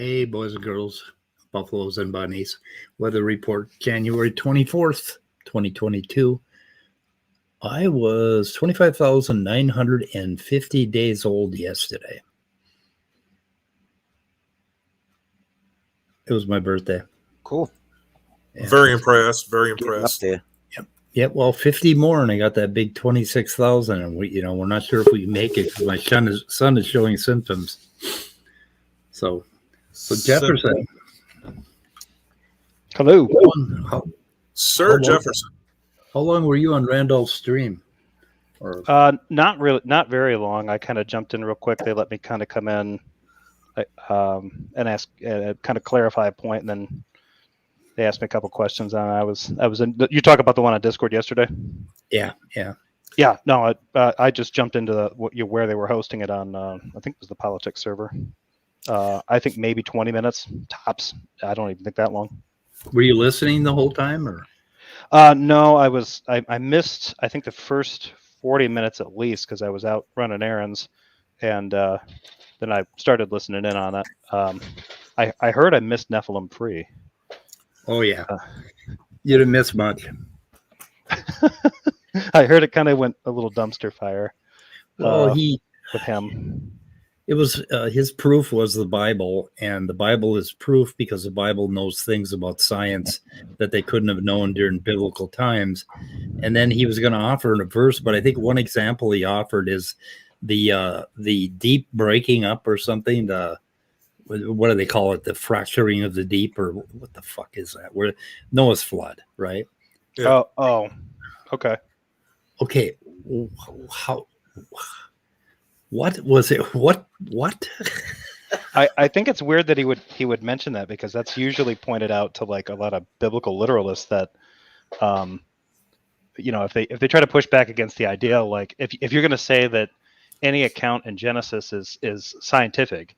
Hey, boys and girls, buffaloes and bunnies. Weather report January 24th, 2022. I was 25,950 days old yesterday. It was my birthday. Cool. Yeah. Very impressed. Very Getting up impressed. there. Yep. Well, 50 more, and I got that big 26,000, and we're not sure if we can make it because my son is showing symptoms. So Jefferson. Hello. Sir Jefferson. How long were you on Randolph's stream? Or Not very long. I kind of jumped in real quick. They let me kind of come in and ask, kind of clarify a point, and then they asked me a couple questions. And I was in. You talk about the one on Discord yesterday? Yeah. No, I just jumped into where they were hosting it on. I think it was the politics server. I think maybe 20 minutes tops. I don't even think that long. Were you listening the whole time, or? No, I missed, I think, the first 40 minutes at least because I was out running errands, and then I started listening in on it. I heard I missed Nephilim Free. Oh yeah, you didn't miss much. I heard it kind of went a little dumpster fire. Well, with him. It was his proof was the Bible, and the Bible is proof because the Bible knows things about science that they couldn't have known during biblical times. And then he was going to offer in a verse, but I think one example he offered is the deep breaking up or something. What do they call it? The fracturing of the deep, or what the fuck is that? Where Noah's flood, right? Yeah. Oh, okay. Okay, how? What was it? What? I think it's weird that he would mention that because that's usually pointed out to like a lot of biblical literalists that, if they try to push back against the idea, like if you're going to say that any account in Genesis is scientific,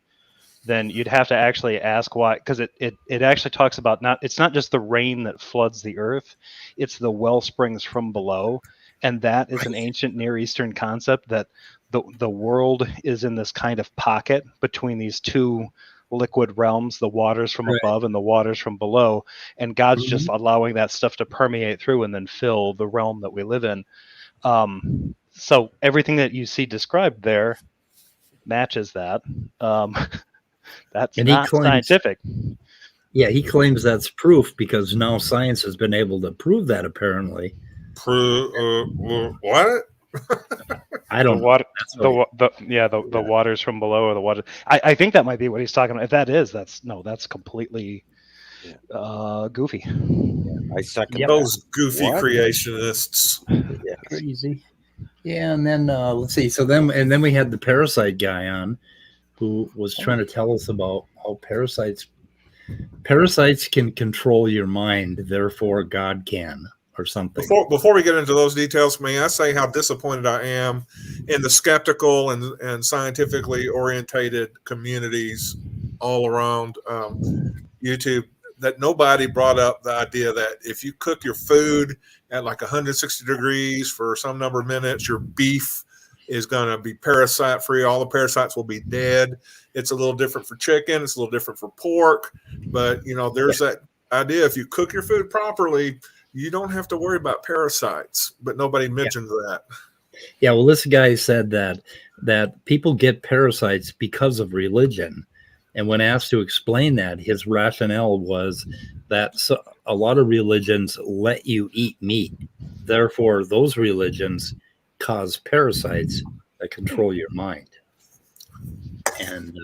then you'd have to actually ask why, because it actually talks about it's not just the rain that floods the earth, it's the well springs from below, and that is an ancient Near Eastern concept that the world is in this kind of pocket between these two liquid realms, the waters from above and the waters from below, and God's just allowing that stuff to permeate through and then fill the realm that we live in. So everything that you see described there matches that. That's not scientific. Yeah, he claims that's proof because now science has been able to prove that apparently. What? I don't know. The waters from below, or the water. I think that might be what he's talking about. If that is, that's completely goofy. Yeah, I second those goofy creationists. Yes. Crazy. Yeah, and then let's see. So then we had the Parasite guy on, who was trying to tell us about how parasites can control your mind, therefore God can. Or something. Before we get into those details, may I say how disappointed I am in the skeptical and scientifically orientated communities all around YouTube that nobody brought up the idea that if you cook your food at like 160 degrees for some number of minutes, your beef is going to be parasite free. All the parasites will be dead. It's a little different for chicken. It's a little different for pork. But, there's that idea. If you cook your food properly, you don't have to worry about parasites, but nobody mentioned that. Yeah, well, this guy said that people get parasites because of religion. And when asked to explain that, his rationale was that a lot of religions let you eat meat. Therefore, those religions cause parasites that control your mind. And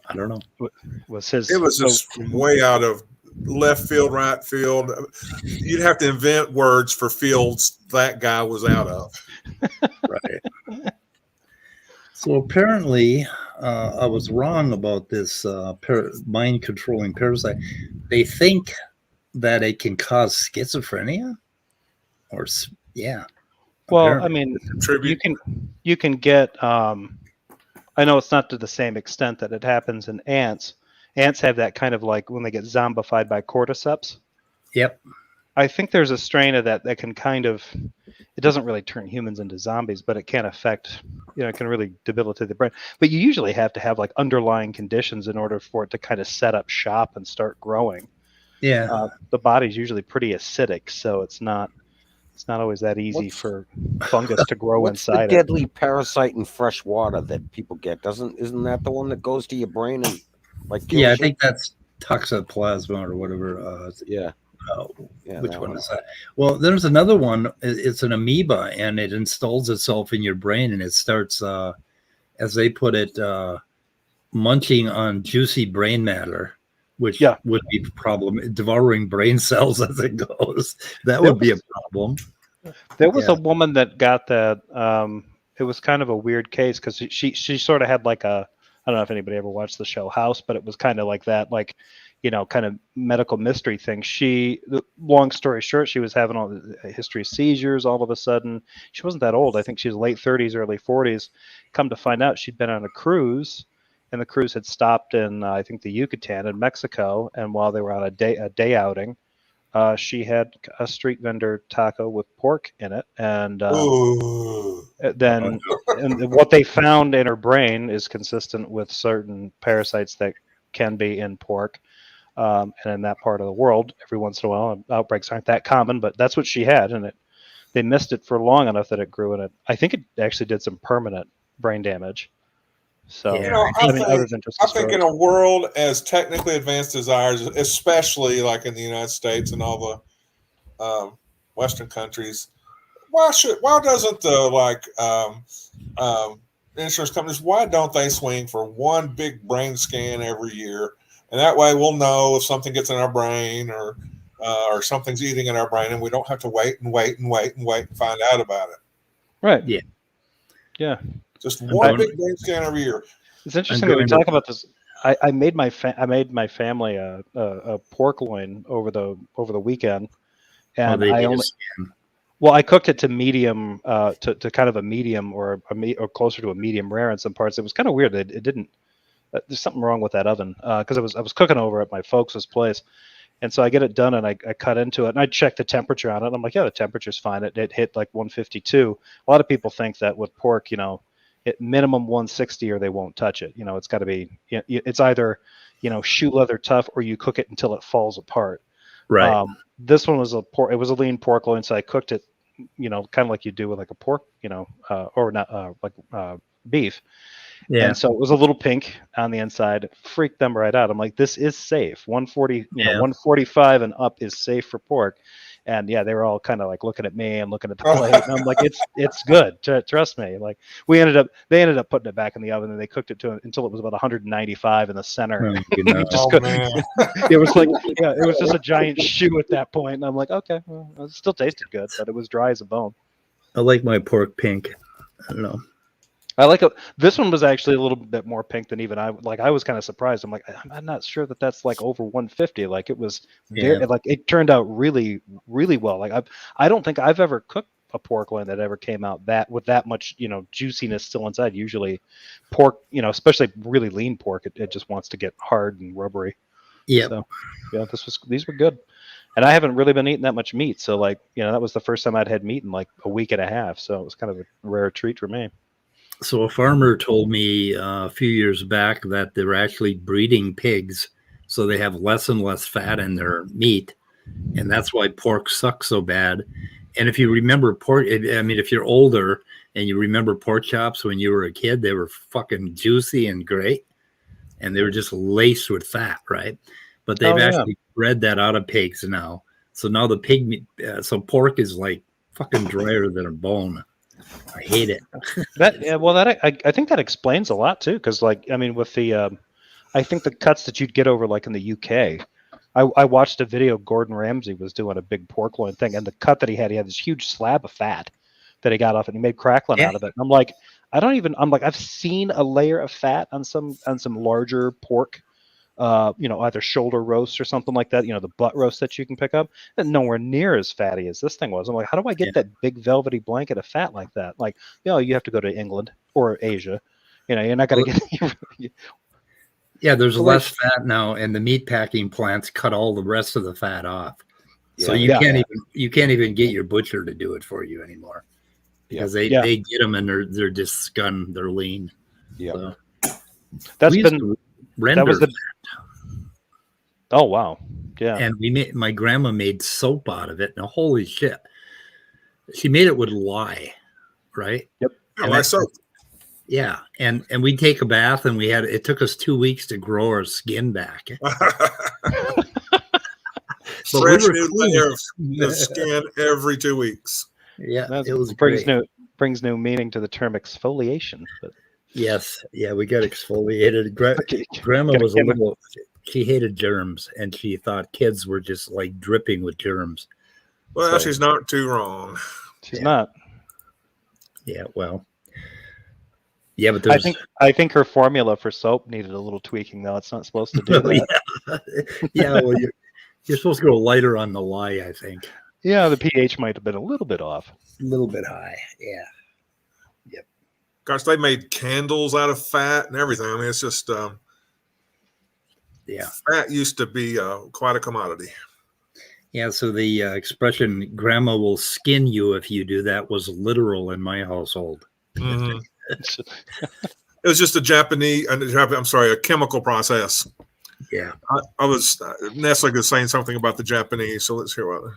I don't know. It was just way out of left field, right field. You'd have to invent words for fields that guy was out of. Right. So apparently, I was wrong about this mind-controlling parasite. They think that it can cause schizophrenia, or Well, apparently. I mean, you can get. I know it's not to the same extent that it happens in ants. Ants have that kind of like when they get zombified by cordyceps. Yep. I think there's a strain of that can kind of, it doesn't really turn humans into zombies, but it can affect, it can really debilitate the brain. But you usually have to have like underlying conditions in order for it to kind of set up shop and start growing. Yeah. The body's usually pretty acidic, so it's not always that easy for fungus to grow What's the inside it. deadly parasite in fresh water that people get? Isn't that the one that goes to your brain and like kills Yeah, I you? think that's toxoplasma or whatever. Yeah. Which one is that? Well, there's another one. It's an amoeba, and it installs itself in your brain, and it starts, as they put it, munching on juicy brain matter, which would be a problem. Devouring brain cells as it goes. That would be a problem. There was a woman that got that. It was kind of a weird case because she sort of had like a, I don't know if anybody ever watched the show House, but it was kind of like that, like, kind of medical mystery thing. Long story short, she was having all the history of seizures all of a sudden. She wasn't that old. I think she was late 30s, early 40s. Come to find out, she'd been on a cruise, and the cruise had stopped in, I think, the Yucatan in Mexico. And while they were on a day outing, she had a street vendor taco with pork in it, and then and what they found in her brain is consistent with certain parasites that can be in pork. And in that part of the world, every once in a while, outbreaks aren't that common, but that's what she had, and they missed it for long enough that it grew, and I think it actually did some permanent brain damage. So, I think in a world as technically advanced as ours, especially like in the United States and all the Western countries, why doesn't the insurance companies, why don't they swing for one big brain scan every year? And that way we'll know if something gets in our brain or something's eating in our brain, and we don't have to wait and find out about it. Right. Yeah. Yeah. Just one big brain scan every year. It's interesting that we talk about this. I made my family a pork loin over the weekend, and I cooked it to medium, to kind of a medium or closer to a medium rare in some parts. It was kind of weird. It didn't. There's something wrong with that oven because I was cooking over at my folks' place, and so I get it done and I cut into it and I check the temperature on it. And I'm like, yeah, the temperature's fine. It hit like 152. A lot of people think that with pork, at minimum 160 or they won't touch it. It's got to be. It's either shoe leather tough or you cook it until it falls apart. Right. This one was it was a lean pork loin, so I cooked it, kind of like you do with like a pork, or not beef. Yeah. And so it was a little pink on the inside. Freaked them right out. I'm like, this is safe. 140, 145 and up is safe for pork. And yeah, they were all kind of like looking at me and looking at the plate. And I'm like, it's good. Trust me. Like they ended up putting it back in the oven and they cooked it until it was about 195 in the center. It was like, it was just a giant shoe at that point. And I'm like, okay, well, it still tasted good, but it was dry as a bone. I like my pork pink. I don't know. I like it. This one was actually a little bit more pink than even I was kind of surprised. I'm like, I'm not sure that's like over 150. Like it was very, like it turned out really, really well. Like I don't think I've ever cooked a pork loin that ever came out with that much, juiciness still inside. Usually pork, especially really lean pork, it just wants to get hard and rubbery. Yeah. So yeah, these were good. And I haven't really been eating that much meat. So like, that was the first time I'd had meat in like a week and a half. So it was kind of a rare treat for me. So a farmer told me a few years back that they're actually breeding pigs, so they have less and less fat in their meat, and that's why pork sucks so bad. And if you remember pork, if you're older and you remember pork chops when you were a kid, they were fucking juicy and great, and they were just laced with fat, right? But they've actually bred that out of pigs now. So now the pig meat, so pork is like fucking drier than a bone. I hate it. I think that explains a lot too, because with the, I think the cuts that you'd get over like in the UK, I watched a video. Gordon Ramsay was doing a big pork loin thing, and the cut that he had this huge slab of fat that he got off, and he made crackling out of it. And I'm like, I've seen a layer of fat on some larger pork. Either shoulder roast or something like that, the butt roast that you can pick up, and nowhere near as fatty as this thing was. I'm like, how do I get that big velvety blanket of fat like that? Like, you have to go to England or Asia. You're not going to get. Yeah, there's less fat now, and the meat packing plants cut all the rest of the fat off. So Yeah, you can't even get your butcher to do it for you anymore because they get them and they're just scun, they're lean. Yeah. So That's we used been to that render was the. Oh wow, yeah. and my grandma made soap out of it. Now holy shit, she made it with lye, right? Yep. Yeah, And like so. yeah, and we'd take a bath, and it took us 2 weeks to grow our skin back. But we Fresh were new clean. layer of skin every 2 weeks. Yeah, That it was brings great. new meaning to the term exfoliation. But Yes, yeah, we got exfoliated. Grandma Gotta was a get 'em. little. She hated germs, and she thought kids were just like dripping with germs. Well, So, she's not too wrong. She's Yeah. not. yeah, well, yeah, but there's. I think her formula for soap needed a little tweaking, though. It's not supposed to do that. yeah, well, you're supposed to go lighter on the lye, I think. Yeah, the pH might have been a little bit off. A little bit high, yeah. Gosh, they made candles out of fat and everything. I mean, it's just Yeah. fat used to be quite a commodity. Yeah, so the expression "grandma will skin you if you do that" was literal in my household. Mhm. It was just a chemical process. Yeah. I was Nestle was saying something about the Japanese, so let's hear what.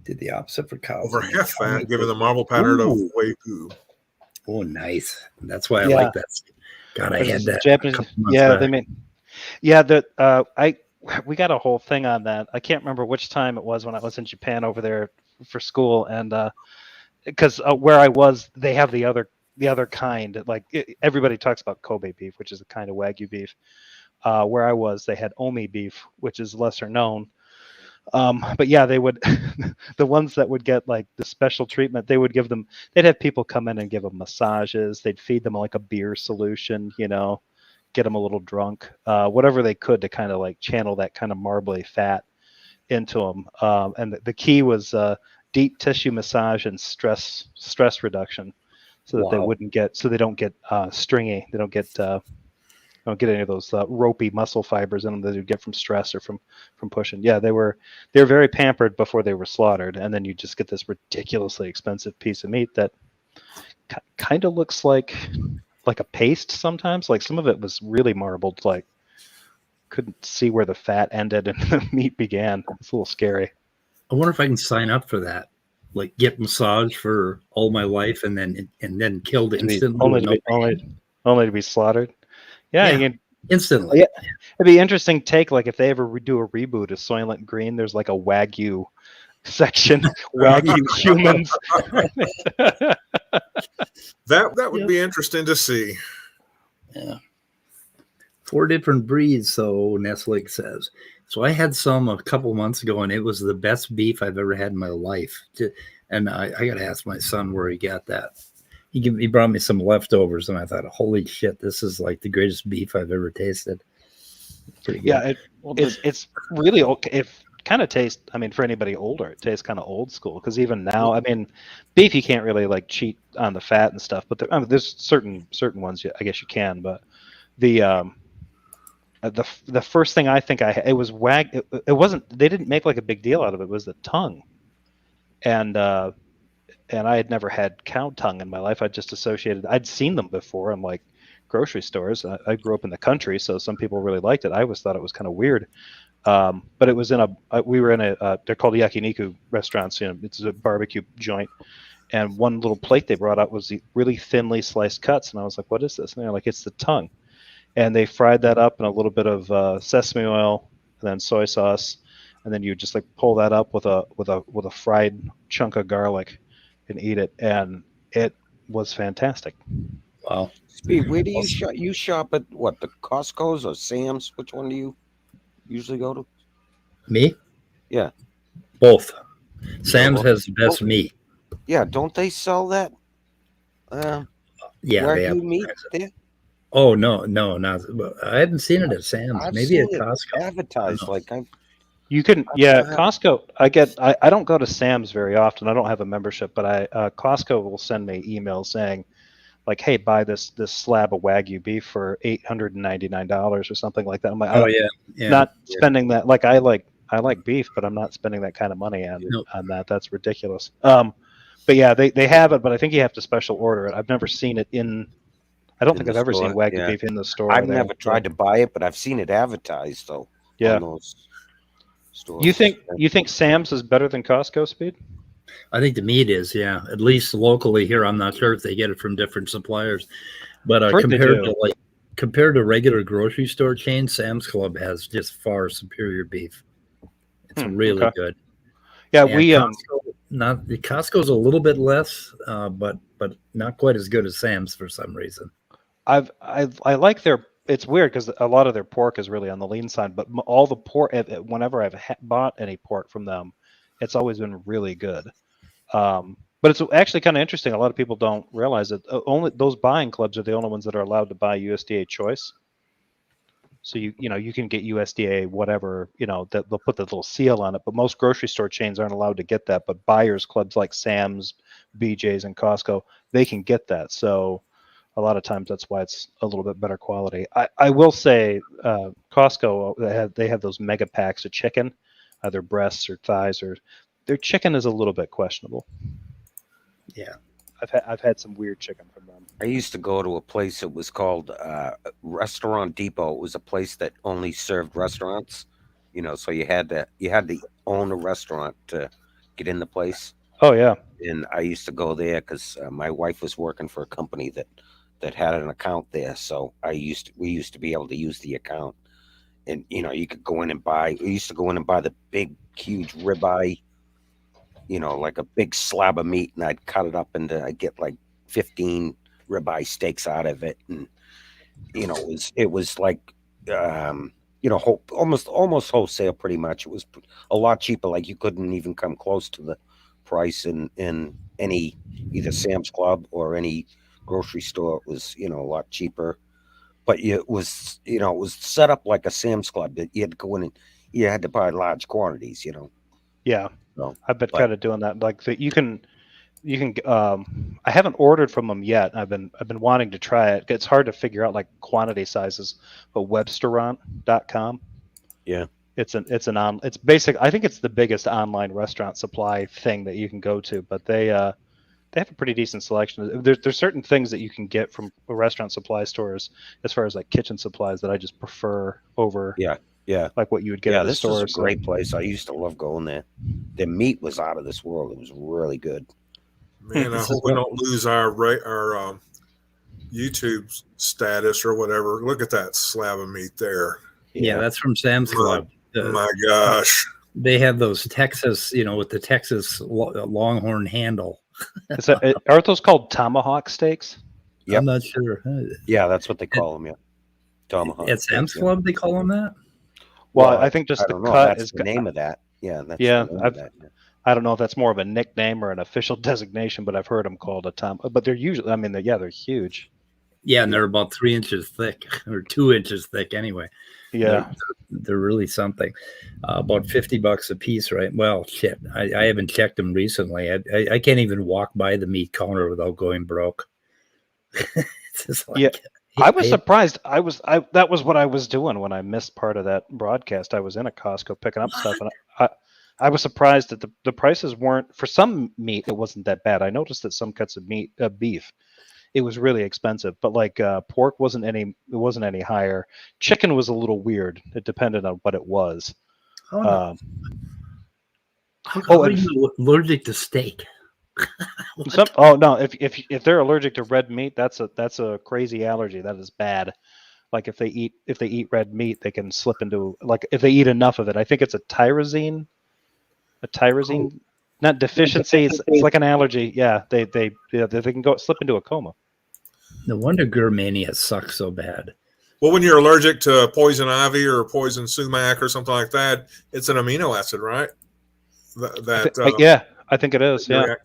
Did the opposite for cows. Over half fat, given the marble pattern of Wagyu. Oh, nice. That's why I Yeah. like that. God, I had that. Japanese. a couple months Yeah, back. they made. Yeah, we got a whole thing on that. I can't remember which time it was when I was in Japan over there for school, and because where I was, they have the other kind. Like everybody talks about Kobe beef, which is a kind of Wagyu beef. Where I was, they had Omi beef, which is lesser known. But yeah, they would the ones that would get like the special treatment, they'd have people come in and give them massages. They'd feed them like a beer solution, get them a little drunk, whatever they could to kind of like channel that kind of marbly fat into them. And the key was deep tissue massage and stress reduction, so that they don't get stringy. They don't get any of those ropey muscle fibers in them that you get from stress or from pushing. Yeah, they were very pampered before they were slaughtered, and then you just get this ridiculously expensive piece of meat that kind of looks like a paste sometimes. Like some of it was really marbled, like couldn't see where the fat ended and the meat began. It's a little scary. I wonder if I can sign up for that. Like get massage for all my life and then killed instantly. Only to be slaughtered. Yeah, Yeah. you can, Instantly. Yeah, it'd be interesting take. Like if they ever do a reboot of Soylent Green, there's like a Wagyu section, Wagyu humans. That would be interesting to see. Yeah. 4 different breeds, so Nestle says. So I had some a couple months ago, and it was the best beef I've ever had in my life. And I got to ask my son where he got that. He brought me some leftovers, and I thought, holy shit, this is like the greatest beef I've ever tasted. Pretty good. Yeah, it's really okay. It kind of tastes. I mean, for anybody older, it tastes kind of old school. Because even now, I mean, beef you can't really like cheat on the fat and stuff. But there's certain ones I guess you can. But the first thing I think it was it wasn't. They didn't make like a big deal out of it. It was the tongue, and I had never had cow tongue in my life. I'd seen them before in like grocery stores. I grew up in the country, so some people really liked it. I always thought it was kind of weird. But it was we were in they're called yakiniku restaurants. It's a barbecue joint. And one little plate they brought out was the really thinly sliced cuts. And I was like, what is this? And they're like, it's the tongue. And they fried that up in a little bit of sesame oil and then soy sauce. And then you just like pull that up with a fried chunk of garlic and eat it, and it was fantastic. Wow. Speed, where do you shop? You shop at what, the Costco's or Sam's? Which one do you usually go to? Me? Yeah. Both. Sam's has the best meat. Yeah, don't they sell that? Yeah, they Wagyu have meat there? Oh no, not. I haven't seen it at Sam's. I've Maybe at seen it Costco. advertised like You can, Costco. I don't go to Sam's very often. I don't have a membership, but Costco will send me emails saying, like, hey, buy this slab of Wagyu beef for $899 or something like that. I'm like, Oh yeah. not spending that. Like I I like beef, but I'm not spending that kind of money on Nope. that. That's ridiculous. But yeah, they have it, but I think you have to special order it. I've never seen it in. I don't In think the I've ever seen store, Wagyu yeah. beef in the store. I've there. never tried to buy it, but I've seen it advertised though. Yeah. On those stores. You think Sam's is better than Costco, Speed? I think the meat is, yeah. At least locally here, I'm not sure if they get it from different suppliers, but I've heard they do. compared to regular grocery store chains, Sam's Club has just far superior beef. It's really okay. good. Yeah, And Costco's a little bit less, but not quite as good as Sam's for some reason. I like their. It's weird because a lot of their pork is really on the lean side, but all the pork. Whenever I've bought any pork from them, it's always been really good. But it's actually kind of interesting. A lot of people don't realize that only those buying clubs are the only ones that are allowed to buy USDA choice. So you can get USDA whatever, that they'll put the little seal on it, but most grocery store chains aren't allowed to get that. But buyers clubs like Sam's, BJ's, and Costco, they can get that. So a lot of times that's why it's a little bit better quality. I will say Costco, they have those mega packs of chicken, either breasts or thighs, or their chicken is a little bit questionable. Yeah. I've had some weird chicken from them. I used to go to a place that was called Restaurant Depot. It was a place that only served restaurants. So you had to own a restaurant to get in the place. Oh yeah. And I used to go there because my wife was working for a company that had an account there. So we used to be able to use the account, and you could go in and buy. We used to go in and buy the big, huge ribeye. Like a big slab of meat, and I'd cut it up into. I'd get like 15 ribeye steaks out of it, and it was like almost wholesale pretty much. It was a lot cheaper. Like you couldn't even come close to the price in any either Sam's Club or any grocery store. It was a lot cheaper, but it was set up like a Sam's Club. You had to go in and you had to buy large quantities. Yeah. So, I've been kind of doing that. Like you can. I haven't ordered from them yet. I've been wanting to try it. It's hard to figure out like quantity sizes, but Websterant.com. Yeah. It's basic. I think it's the biggest online restaurant supply thing that you can go to, but they have a pretty decent selection. There's certain things that you can get from restaurant supply stores as far as like kitchen supplies that I just prefer over like what you would get at the store. This is a great place. I used to love going there. The meat was out of this world. It was really good. Man, I hope we don't lose our YouTube status or whatever. Look at that slab of meat there. Yeah, that's from Sam's Club. My gosh. They have those Texas, with the Texas Longhorn handle. Aren't those called tomahawk steaks? Yep. I'm not sure. Yeah, that's what they call them. Yeah, tomahawk. At Sam's Club, they call them that. Well, I think just the cut is the name of that. Yeah, that's yeah. The name of that. I don't know if that's more of a nickname or an official designation, but I've heard them called a tom. But they're usually, they're huge. Yeah, and they're about 3 inches thick, or 2 inches thick anyway. Yeah, they're really something. About $50 a piece, right? Well, shit, I haven't checked them recently. I can't even walk by the meat counter without going broke. It's just like, yeah. I was surprised. That was what I was doing when I missed part of that broadcast. I was in a Costco picking up stuff, and I was surprised that the prices weren't, for some meat, it wasn't that bad. I noticed that some cuts of beef, it was really expensive, but like pork wasn't any higher. Chicken was a little weird. It depended on what it was. How are you allergic to steak? No, if they're allergic to red meat, that's a crazy allergy. That is bad. Like if they eat red meat, they can slip into, like if they eat enough of it. I think it's a tyrosine, not deficiency. It's like an allergy. Yeah, they can slip into a coma. No wonder Germania sucks so bad. Well, when you're allergic to poison ivy or poison sumac or something like that, it's an amino acid, right? I think it is. Yeah.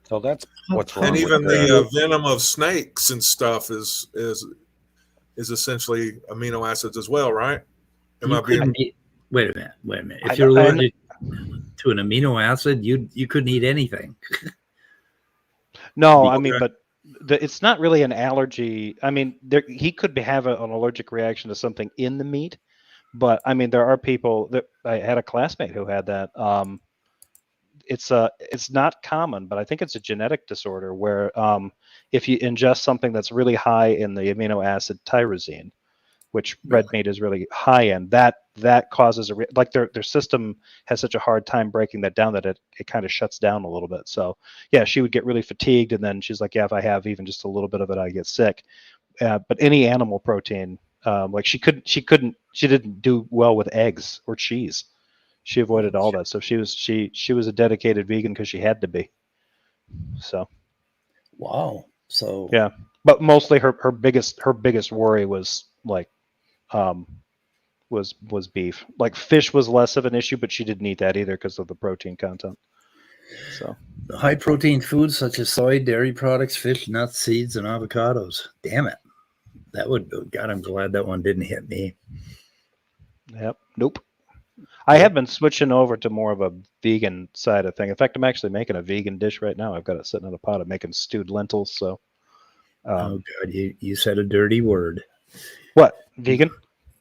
So that's what's wrong. And even the venom of snakes and stuff is essentially amino acids as well, right? Wait a minute. If you're allergic to an amino acid, you couldn't eat anything. No, but it's not really an allergy. He could have an allergic reaction to something in the meat, But I mean, there are people that I had a classmate who had that. It's not common, but I think it's a genetic disorder where if you ingest something that's really high in the amino acid tyrosine, which red meat is really high in, that causes like their system has such a hard time breaking that down that it kind of shuts down a little bit. So yeah, she would get really fatigued, and then she's like, yeah, if I have even just a little bit of it, I get sick. But any animal protein, like she didn't do well with eggs or cheese. She avoided all that. So she was a dedicated vegan because she had to be. So Wow. So yeah, but mostly her biggest worry was like was beef. Like fish was less of an issue, but she didn't eat that either because of the protein content. So high protein foods such as soy, dairy products, fish, nuts, seeds, and avocados. Damn it. That would, God, I'm glad that one didn't hit me. yep, nope. I have been switching over to more of a vegan side of thing. In fact, I'm actually making a vegan dish right now. I've got it sitting in a pot. I'm making stewed lentils. So, Oh God, you said a dirty word. what, vegan?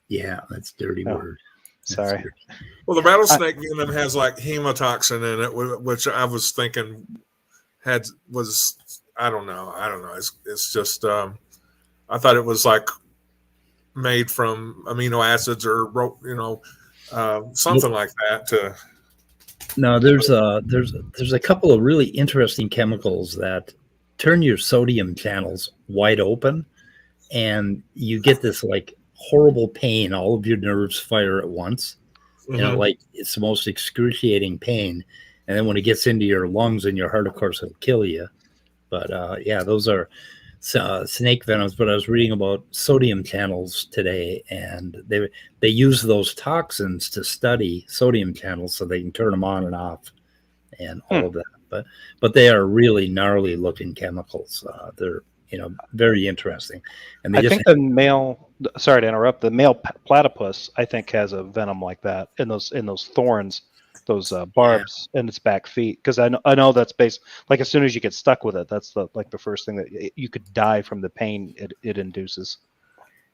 Yeah, that's a dirty word. Sorry. Dirty. Well, the rattlesnake venom has like hemotoxin in it, which I was thinking was I don't know. It's just I thought it was like made from amino acids or something like that. No, there's a couple of really interesting chemicals that turn your sodium channels wide open, and you get this like horrible pain. All of your nerves fire at once. Like it's the most excruciating pain. And then when it gets into your lungs and your heart, of course, it'll kill you. But yeah, those are snake venoms. But I was reading about sodium channels today, and they use those toxins to study sodium channels so they can turn them on and off and all of that. But they are really gnarly looking chemicals. They're very interesting. And they I think the male, sorry to interrupt, the male platypus, I think, has a venom like that in those thorns, those barbs in its back feet. Because I know that's based, like as soon as you get stuck with it, that's the first thing that you could die from the pain it induces.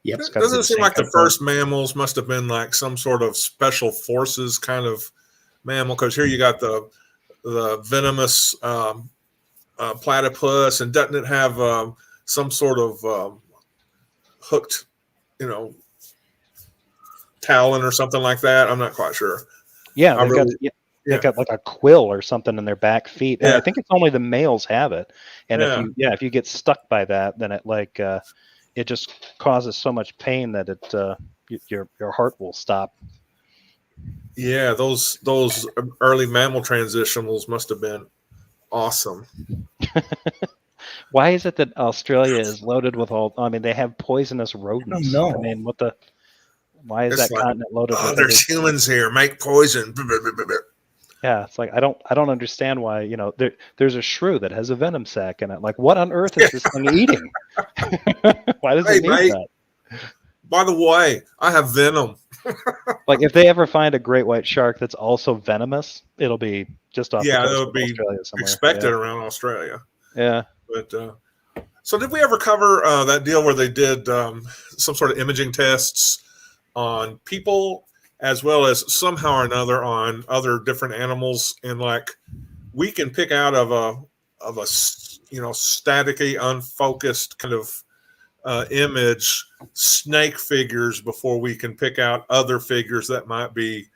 Yep. Doesn't it seem like the first mammals must have been like some sort of special forces kind of mammal? Because here you got the venomous platypus, and doesn't it have some sort of hooked, talon or something like that? I'm not quite sure. Yeah, they got like a quill or something in their back feet. And I think it's only the males have it. And if you get stuck by that, then it just causes so much pain that your heart will stop. Yeah, those early mammal transitionals must have been awesome. Why is it that Australia is loaded with they have poisonous rodents? I don't know. I mean, why is that continent loaded with there's humans here, make poison. Yeah, it's like I don't understand why, there's a shrew that has a venom sac in it. Like, what on earth is this thing eating? Why does it need that? By the way, I have venom. Like, if they ever find a great white shark that's also venomous, it'll be just off the coast it'll of be Australia somewhere. Expected around Australia. Yeah. But so did we ever cover that deal where they did some sort of imaging tests on people as well as somehow or another on other different animals, and like we can pick out of a staticky, unfocused kind of image snake figures before we can pick out other figures that might be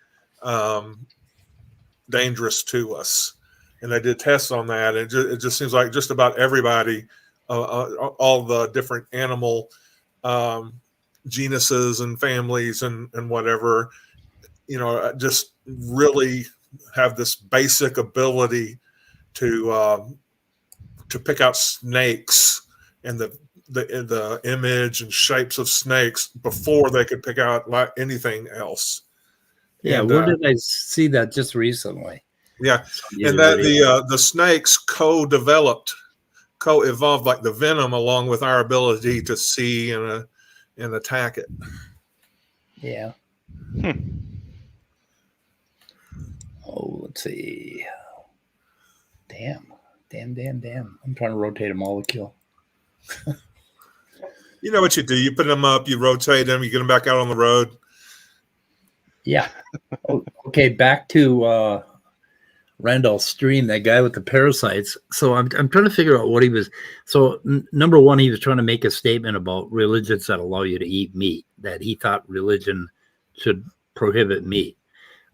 dangerous to us. And they did tests on that. And it just seems like just about everybody, all the different animal genuses and families and whatever, just really have this basic ability to pick out snakes and the image and shapes of snakes before they could pick out like anything else. Yeah, and, where did I see that just recently? Yeah, and that the snakes co-evolved like the venom along with our ability to see and attack it. Yeah. Oh, let's see. Damn. I'm trying to rotate a molecule. You know what you do? You put them up, you rotate them, you get them back out on the road. Yeah. Okay, back to Randolph's stream, that guy with the parasites. So I'm trying to figure out what he was. So number one, he was trying to make a statement about religions that allow you to eat meat, that he thought religion should prohibit meat.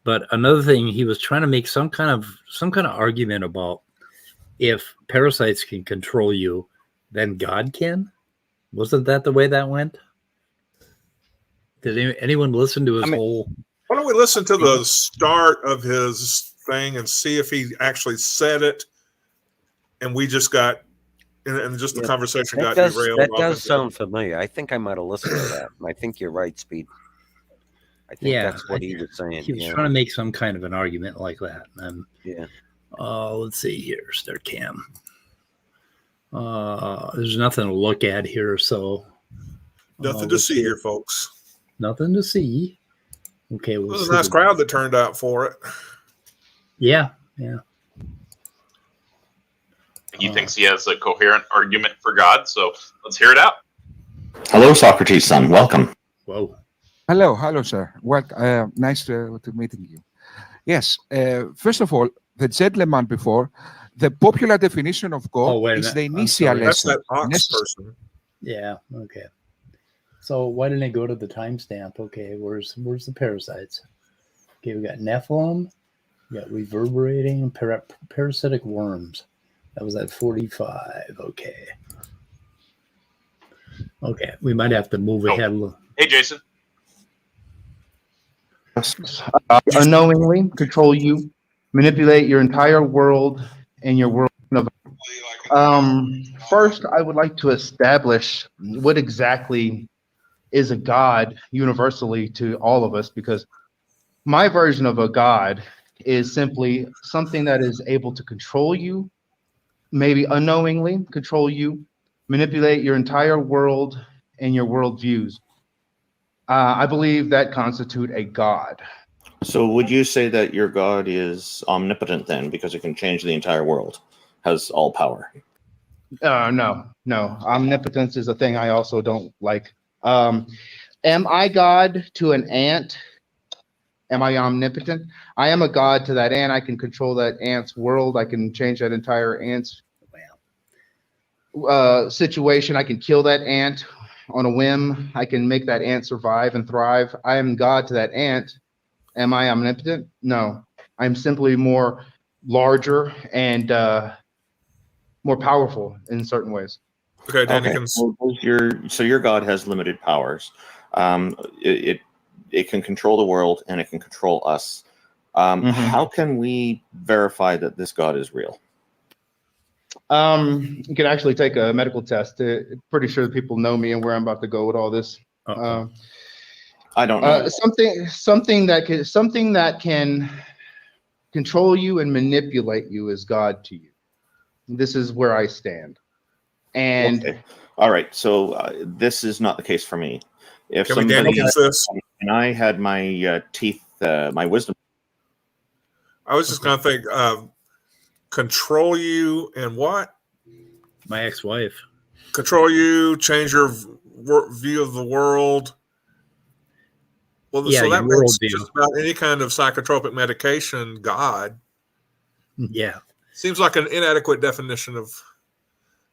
But another thing, he was trying to make some kind of argument about if parasites can control you, then God can. Wasn't that the way that went? Did anyone listen to his whole? Why don't we listen to the start of his thing and see if he actually said it, and we just got, and just the conversation got derailed. That does sound familiar. I think I might have listened to that. And I think you're right, Speed. I think that's what he was saying. He was trying to make some kind of an argument like that. And yeah. Let's see here. Start cam. There's nothing to look at here, so nothing to see here, folks. Nothing to see. Okay, it was a nice crowd that turned out for it. Yeah. He thinks he has a coherent argument for God, so let's hear it out. Hello, Socrates' son. Welcome. Whoa. Hello, sir. Nice to meeting you. Yes. First of all, the gentleman before, the popular definition of God is the initial lesson. That's that Ox person. Yeah. Okay. So why didn't I go to the timestamp? Okay, where's the parasites? Okay, we got Nephilim, we got reverberating, parasitic worms. That was at 45. Okay, we might have to move ahead a little. Hey, Jason. Unknowingly control you, manipulate your entire world and your world of. First, I would like to establish what exactly is a God universally to all of us, because my version of a God is simply something that is able to control you, maybe unknowingly control you, manipulate your entire world and your worldviews. I believe that constitute a God. So would you say that your God is omnipotent then, because it can change the entire world, has all power? No. Omnipotence is a thing I also don't like. Am I God to an ant? Am I omnipotent? I am a God to that ant. I can control that ant's world. I can change that entire ant's situation. I can kill that ant on a whim. I can make that ant survive and thrive. I am God to that ant. Am I omnipotent? No. I'm simply more larger and more powerful in certain ways. Okay, Danny. So your God has limited powers. It can control the world and it can control us. How can we verify that this God is real? You can actually take a medical test. Pretty sure people know me and where I'm about to go with all this. I don't know. Something that can control you and manipulate you is God to you. This is where I stand. And okay. All right, so this is not the case for me. If can somebody and I had my teeth, my wisdom. I was just gonna think, control you and what? My ex-wife. Control you, change your view of the world. Well, yeah, so that makes just about any kind of psychotropic medication God. Yeah. Seems like an inadequate definition of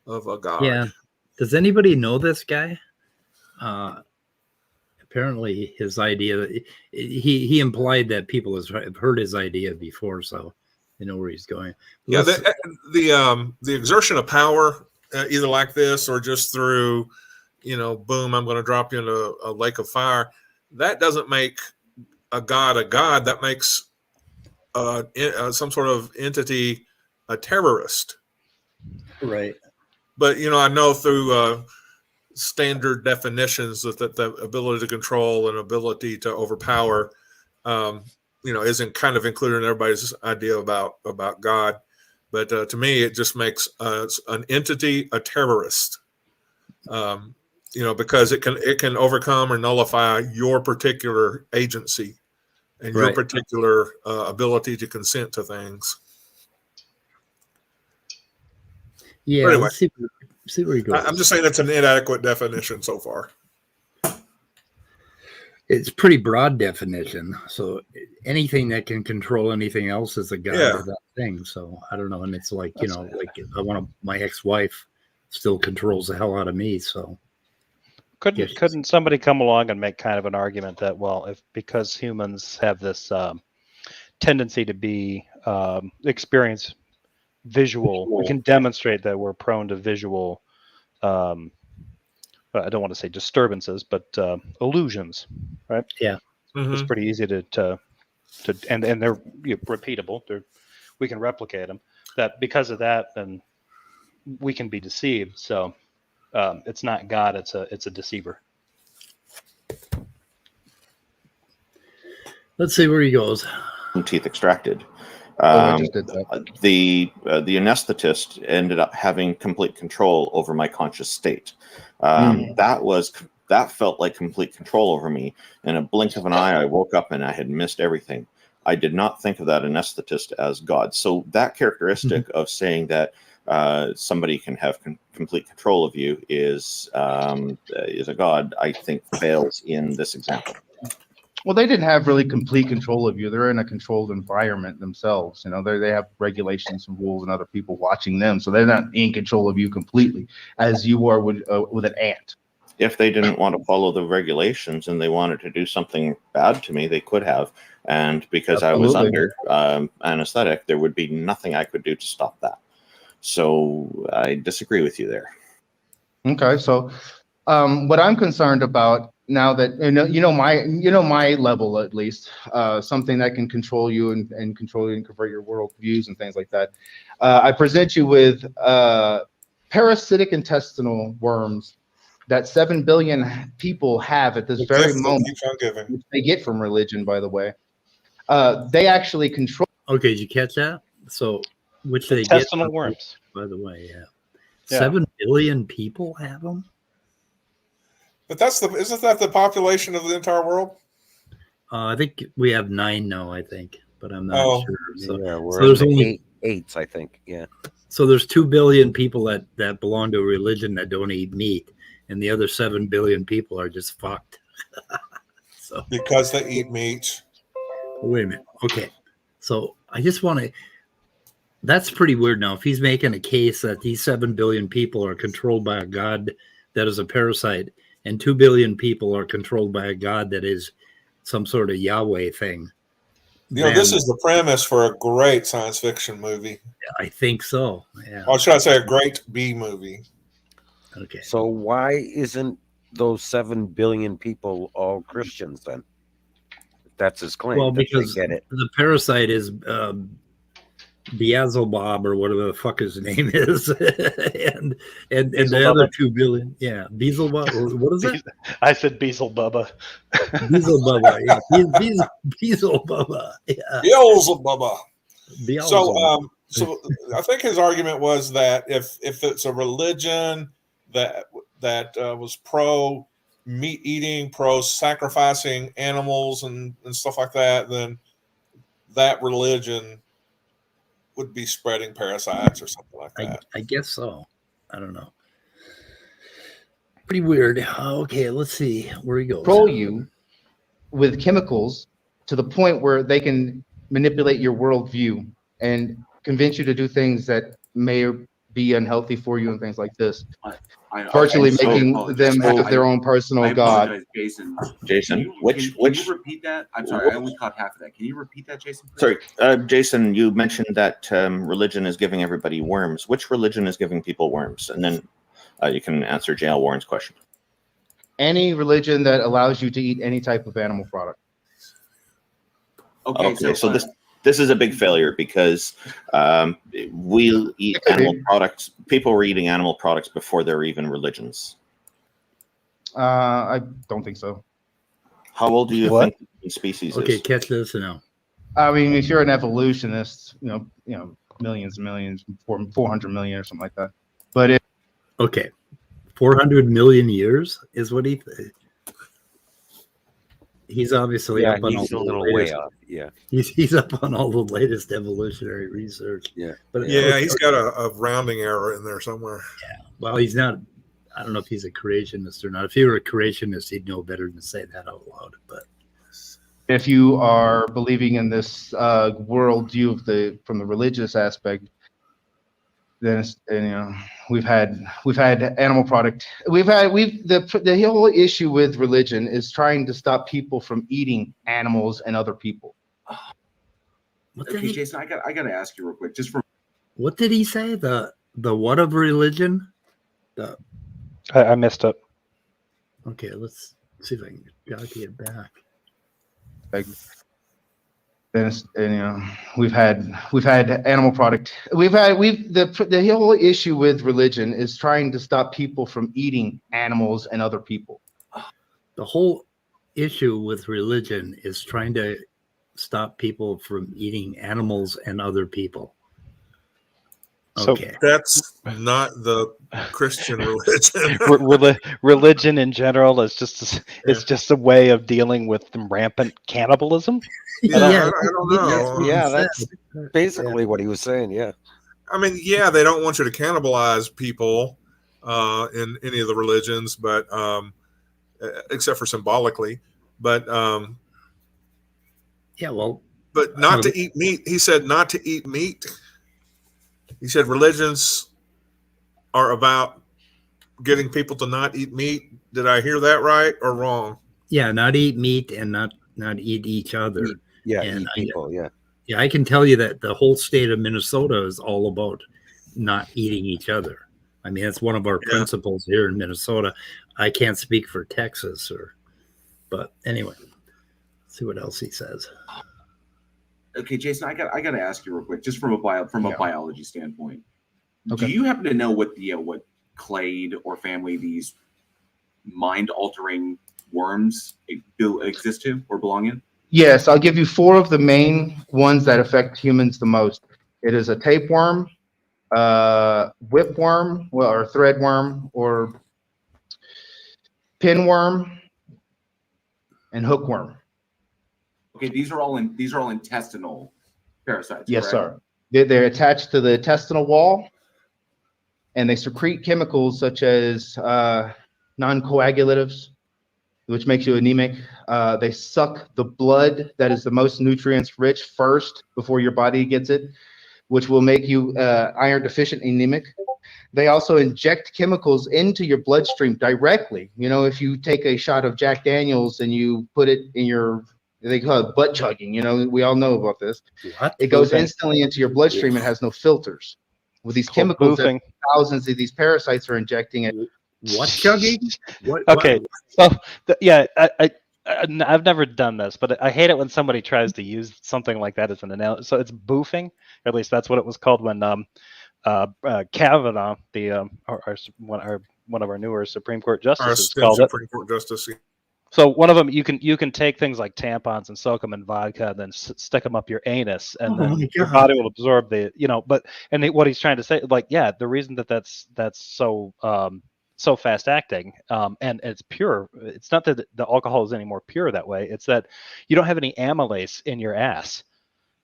a God. Yeah. Does anybody know this guy? Apparently his idea, he implied that people have heard his idea before, so they know where he's going. Yeah, the exertion of power, either like this or just through, boom, I'm going to drop you into a lake of fire. That doesn't make a God a God. That makes some sort of entity a terrorist. Right. But, I know through standard definitions that the ability to control and ability to overpower, isn't kind of included in everybody's idea about God. But to me, it just makes an entity a terrorist, because it can overcome or nullify your particular agency and your particular ability to consent to things. Yeah, anyway, see where you go. I'm just saying it's an inadequate definition so far. It's pretty broad definition. So anything that can control anything else is a god of that thing. So I don't know. And it's like, you know, like my ex-wife still controls the hell out of me. So couldn't somebody come along and make kind of an argument that, well, if because humans have this tendency to be experience visual, we can demonstrate that we're prone to visual I don't want to say disturbances, but illusions, right? Yeah. It's pretty easy to and they're repeatable. We can replicate them. That because of that, then we can be deceived. So it's not God; it's a deceiver. Let's see where he goes. Teeth extracted. The anesthetist ended up having complete control over my conscious state. That felt like complete control over me. In a blink of an eye, I woke up and I had missed everything. I did not think of that anesthetist as God. So that characteristic of saying that somebody can have complete control of you is a God, I think fails in this example. Well, they didn't have really complete control of you. They're in a controlled environment themselves. You know, they have regulations and rules and other people watching them. So they're not in control of you completely as you are with an ant. If they didn't want to follow the regulations and they wanted to do something bad to me, they could have. And because I was under anesthetic, there would be nothing I could do to stop that. So I disagree with you there. Okay. So what I'm concerned about now that you know my level, at least something that can control you and control you and convert your world views and things like that. I present you with parasitic intestinal worms that 7 billion people have at this very moment. Which they get from religion, by the way. They actually control. Okay, did you catch that? So which they get intestinal worms, by the way. Yeah. 7 billion people have them. But isn't that the population of the entire world? I think we have 9 now, I think, but I'm not sure. So, we're so there's only eight, I think. Yeah. So there's 2 billion people that belong to a religion that don't eat meat, and the other 7 billion people are just fucked. So because they eat meat. Wait a minute. Okay. So I just want to. That's pretty weird now. If he's making a case that these 7 billion people are controlled by a god that is a parasite, and 2 billion people are controlled by a god that is some sort of Yahweh thing. You know, this is the premise for a great science fiction movie. I think so. Yeah. Or should I say a great B movie? Okay. So why isn't those 7 billion people all Christians then? That's his claim. Well, because get it. The parasite is Beelzebub or whatever the fuck his name is, and the other 2 billion, Beelzebub. What is it? I said Beelzebub. Beelzebub, yeah, Beelzebub, yeah. Beelzebub. So I think his argument was that if it's a religion that was pro meat eating, pro sacrificing animals and stuff like that, then that religion would be spreading parasites or something like that. I guess so. I don't know. Pretty weird. Okay, let's see where he goes. Control you with chemicals to the point where they can manipulate your worldview and convince you to do things that may be unhealthy for you and things like this. Virtually making them have their own personal god. Jason. Jason, Can you repeat that? I'm sorry, I only caught half of that. Can you repeat that, Jason? Please? Sorry, Jason, you mentioned that religion is giving everybody worms. Which religion is giving people worms? And then you can answer J.L. Warren's question. Any religion that allows you to eat any type of animal product. Okay, so this is a big failure because we eat animal products. People were eating animal products before there were even religions. I don't think so. How old do you think the species Okay, is? catch this now. I mean, if you're an evolutionist, you know, millions and millions, 400 million or something like that. But okay, 400 million years is what he's obviously up on he's all a little the way off. Yeah, he's up on all the latest evolutionary research. Yeah, but he's got a rounding error in there somewhere. Yeah, well, he's not. I don't know if he's a creationist or not. If he were a creationist, he'd know better than to say that out loud. But if you are believing in this worldview from the religious aspect, then we've had animal product. The whole issue with religion is trying to stop people from eating animals and other people. Okay, Jason, I got to ask you real quick, just for what did he say? The what of religion? I missed it. Okay, let's see if I can jockey it back. Then we've had animal product. The whole issue with religion is trying to stop people from eating animals and other people. The whole issue with religion is trying to stop people from eating animals and other people. Okay. That's not the Christian religion. Religion in general is just a way of dealing with rampant cannibalism. I don't know. Yeah, that's basically what he was saying. Yeah. I mean, yeah, they don't want you to cannibalize people in any of the religions, but except for symbolically. But but not to eat meat. He said not to eat meat. He said religions are about getting people to not eat meat. Did I hear that right or wrong? Yeah, not eat meat and not eat each other. Yeah, and eat people. Yeah. Yeah, I can tell you that the whole state of Minnesota is all about not eating each other. I mean, that's one of our principles here in Minnesota. I can't speak for Texas, but anyway, let's see what else he says. Okay, Jason, I got to ask you real quick, just from a biology standpoint. Okay. Do you happen to know what what clade or family these mind-altering worms exist to or belong in? Yes, I'll give you 4 of the main ones that affect humans the most. It is a tapeworm, whipworm, or threadworm, or pinworm, and hookworm. Okay, these are all intestinal parasites. Yes, correct? sir. They're attached to the intestinal wall, and they secrete chemicals such as non-coagulatives, which makes you anemic. They suck the blood that is the most nutrients rich first before your body gets it, which will make you iron deficient anemic. They also inject chemicals into your bloodstream directly. If you take a shot of Jack Daniels and you put it in they call it butt chugging. We all know about this. What? It goes instantly into your bloodstream. It has no filters. With these chemicals, that thousands of these parasites are injecting it. What chugging? What? Okay, so I've never done this, but I hate it when somebody tries to use something like that as an analogy. So it's boofing, or at least that's what it was called when Kavanaugh, one of our newer Supreme Court justices, called Supreme Court justice. So one of them, you can take things like tampons and soak them in vodka, and then stick them up your anus, and then your body will absorb what he's trying to say, the reason that's so so fast acting, and it's pure. It's not that the alcohol is any more pure that way. It's that you don't have any amylase in your ass.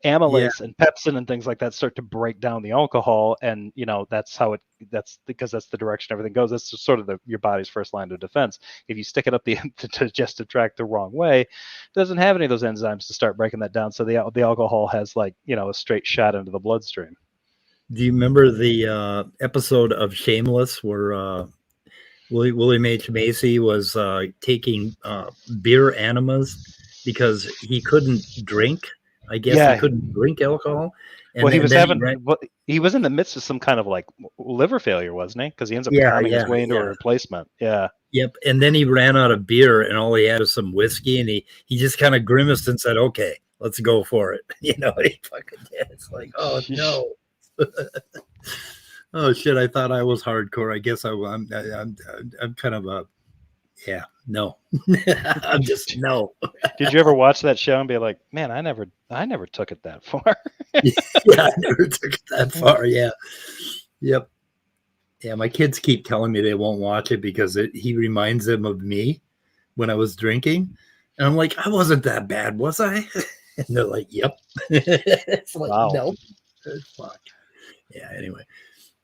Amylase and pepsin and things like that start to break down the alcohol, and that's because that's the direction everything goes. That's just sort of your body's first line of defense. If you stick it up the digestive tract the wrong way, it doesn't have any of those enzymes to start breaking that down. So the alcohol has a straight shot into the bloodstream. Do you remember the episode of Shameless where William H. Macy was taking beer enemas because he couldn't drink? I guess he couldn't drink alcohol. And he was he was in the midst of some kind of liver failure, wasn't he? Because he ends up pounding his way into a replacement. Yeah. Yep. And then he ran out of beer, and all he had was some whiskey, and he just kind of grimaced and said, "Okay, let's go for it." He fucking did. It's like, oh no. Oh shit! I thought I was hardcore. I guess I'm kind of a. Yeah, no. I'm just no. Did you ever watch that show and be like, man, I never took it that far? Yeah, I never took it that far. Yeah. Yep. Yeah, my kids keep telling me they won't watch it because he reminds them of me when I was drinking. And I'm like, I wasn't that bad, was I? And they're like, yep. It's like, wow. Nope. Fuck. Yeah, anyway.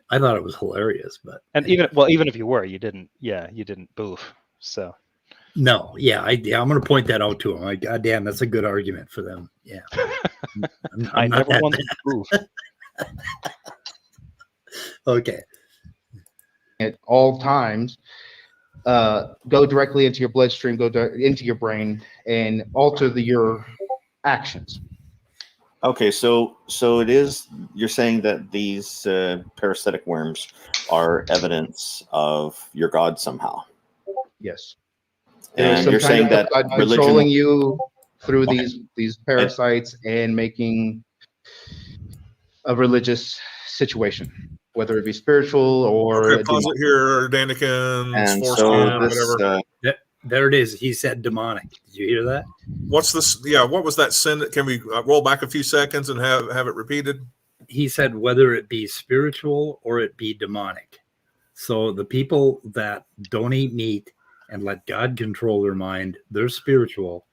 I thought it was hilarious, but And even if you were, you didn't boof. So no, I'm going to point that out to him. Like, God damn, that's a good argument for them. Yeah, I never want to boof. Okay. At all times, go directly into your bloodstream, into your brain, and alter your actions. Okay, so it is. You're saying that these parasitic worms are evidence of your God somehow. Yes. And you're saying that religion controlling you through these parasites and making a religious situation, whether it be spiritual or Okay, pause it here, Daniken, and foreskin, so this, whatever. There it is. He said demonic. Did you hear that? What's this? Yeah, what was that sin? Can we roll back a few seconds and have it repeated? He said whether it be spiritual or it be demonic. So the people that don't eat meat and let God control their mind, they're spiritual,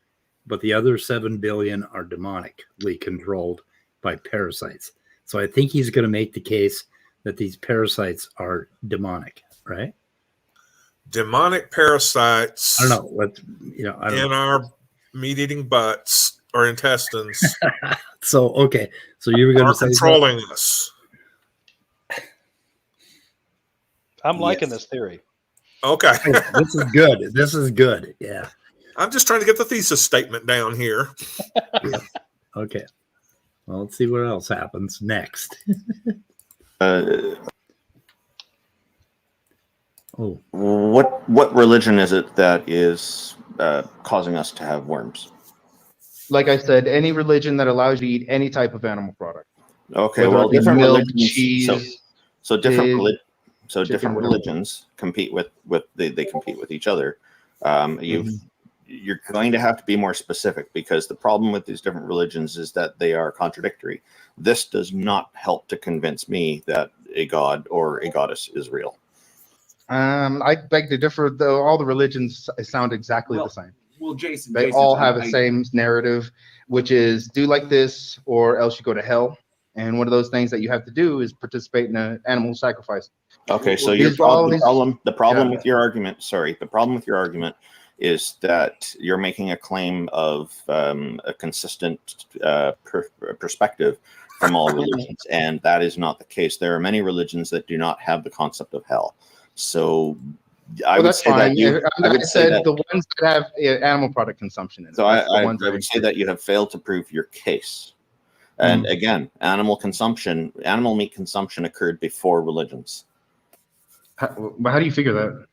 but the other 7 billion are demonically controlled by parasites. So I think he's going to make the case that these parasites are demonic, right? Demonic parasites. I don't know what in our meat-eating butts or intestines. So okay, so you were going to say controlling us. I'm liking this theory. Okay, this is good. This is good. Yeah, I'm just trying to get the thesis statement down here. Yeah. Okay. Well, let's see what else happens next. What religion is it that is causing us to have worms? Like I said, any religion that allows you to eat any type of animal product. Okay, Whether well, it be different milk, religions. cheese, So different pig, different religions compete they compete with each other. You're going to have to be more specific, because the problem with these different religions is that they are contradictory. This does not help to convince me that a god or a goddess is real. I beg to differ, though. All the religions sound exactly the same. Well, Jason, they all have the same narrative, which is do like this or else you go to hell. And one of those things that you have to do is participate in an animal sacrifice. Okay, so the problem with your argument, the problem with your argument is that you're making a claim of a consistent perspective from all religions, and that is not the case. There are many religions that do not have the concept of hell. So I would say that the ones that have animal product consumption in it. So I would say that you have failed to prove your case. And again, animal meat consumption occurred before religions. How do you figure that?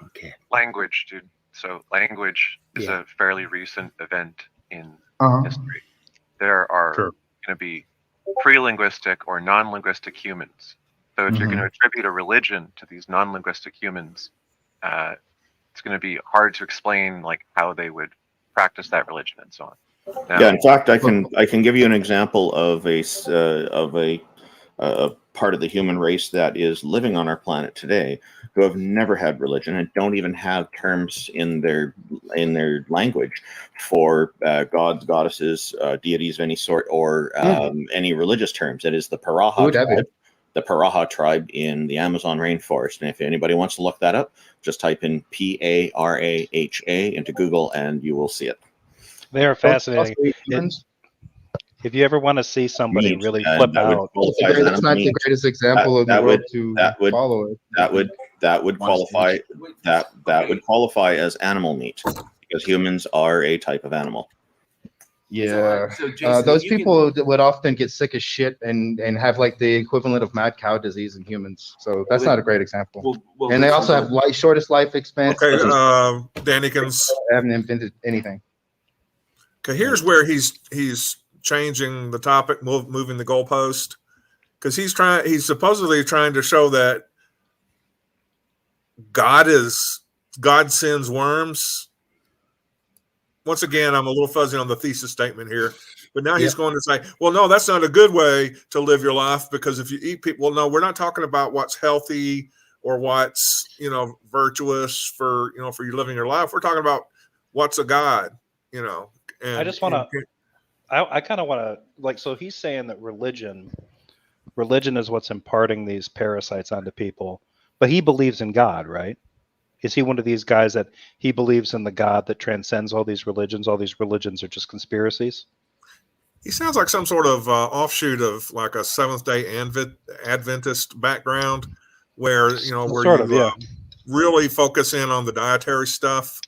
Okay. Language, dude. So language is a fairly recent event in history. There are going to be pre-linguistic or non-linguistic humans. So if you're going to attribute a religion to these non-linguistic humans, it's going to be hard to explain like how they would practice that religion and so on. Now, in fact, I can give you an example of a part of the human race that is living on our planet today, who have never had religion and don't even have terms in their language for gods, goddesses, deities of any sort, or any religious terms. It is the Paraha tribe. The Paraha tribe in the Amazon rainforest. And if anybody wants to look that up, just type in Paraha into Google and you will see it. They are fascinating. If you ever want to see somebody really flip out, that's not the greatest example of the world to follow it. That would qualify as animal meat, because humans are a type of animal. Yeah, so Jason, those people would often get sick as shit and have like the equivalent of mad cow disease in humans. So that's not a great example. And they also have shortest life expectancy. Okay, Danikins haven't invented anything. Okay, here's where he's changing the topic, moving the goalpost, because he's supposedly trying to show that God sends worms. Once again, I'm a little fuzzy on the thesis statement here, but now he's going to say, well, no, that's not a good way to live your life, because if you eat people, well, no, we're not talking about what's healthy or what's, virtuous for you living your life. We're talking about what's a God, And I just want to, I kind of want to, so he's saying that religion religion is what's imparting these parasites onto people. But he believes in God, right? Is he one of these guys that he believes in the God that transcends all these religions? All these religions are just conspiracies? He sounds like some sort of offshoot of like a Seventh-day Adventist background, where really focus in on the dietary stuff,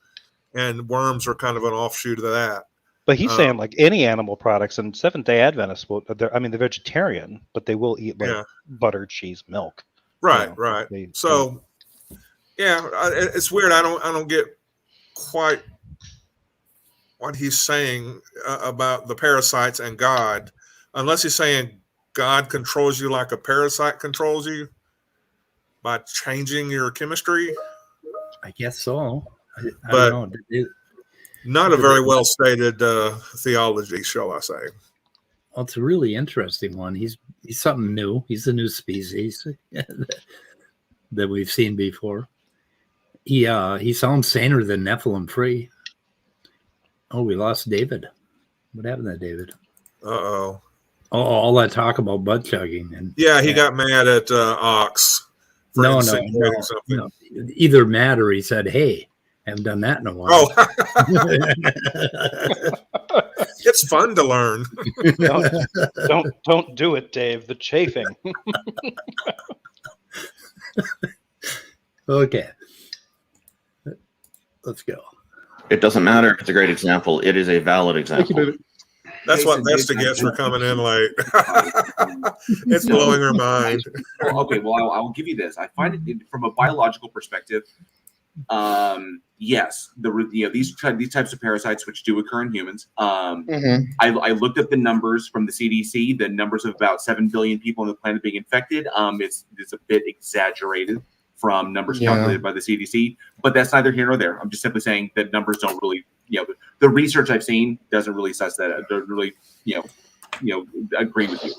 and worms are kind of an offshoot of that. But he's saying like any animal products, and Seventh-day Adventists will. They're vegetarian, but they will eat like butter, cheese, milk. Right, right. It's weird. I don't get quite what he's saying about the parasites and God, unless he's saying God controls you like a parasite controls you by changing your chemistry. I guess so. I don't know. Not a very well stated theology, shall I say? Well, it's a really interesting one. He's something new. He's a new species that we've seen before. He sounds saner than Nephilim Free. Oh, we lost David. What happened to David? Uh-oh. Oh, all that talk about butt chugging. And he got mad at Ox. No. Either mad or he said, "Hey, I haven't done that in a while." Oh. It's fun to learn. Don't do it, Dave. The chafing. Okay. Let's go. It doesn't matter if it's a great example. It is a valid example. That's what Vesta gets for coming in late. It's blowing her mind. Okay, well, I'll give you this. I find it from a biological perspective. Yes, these types of parasites which do occur in humans. I looked up the numbers from the CDC. The numbers of about 7 billion people on the planet being infected. It's a bit exaggerated from numbers calculated by the CDC, but that's neither here nor there. I'm just simply saying that numbers don't really, the research I've seen doesn't really suss that out. Doesn't really, agree with you.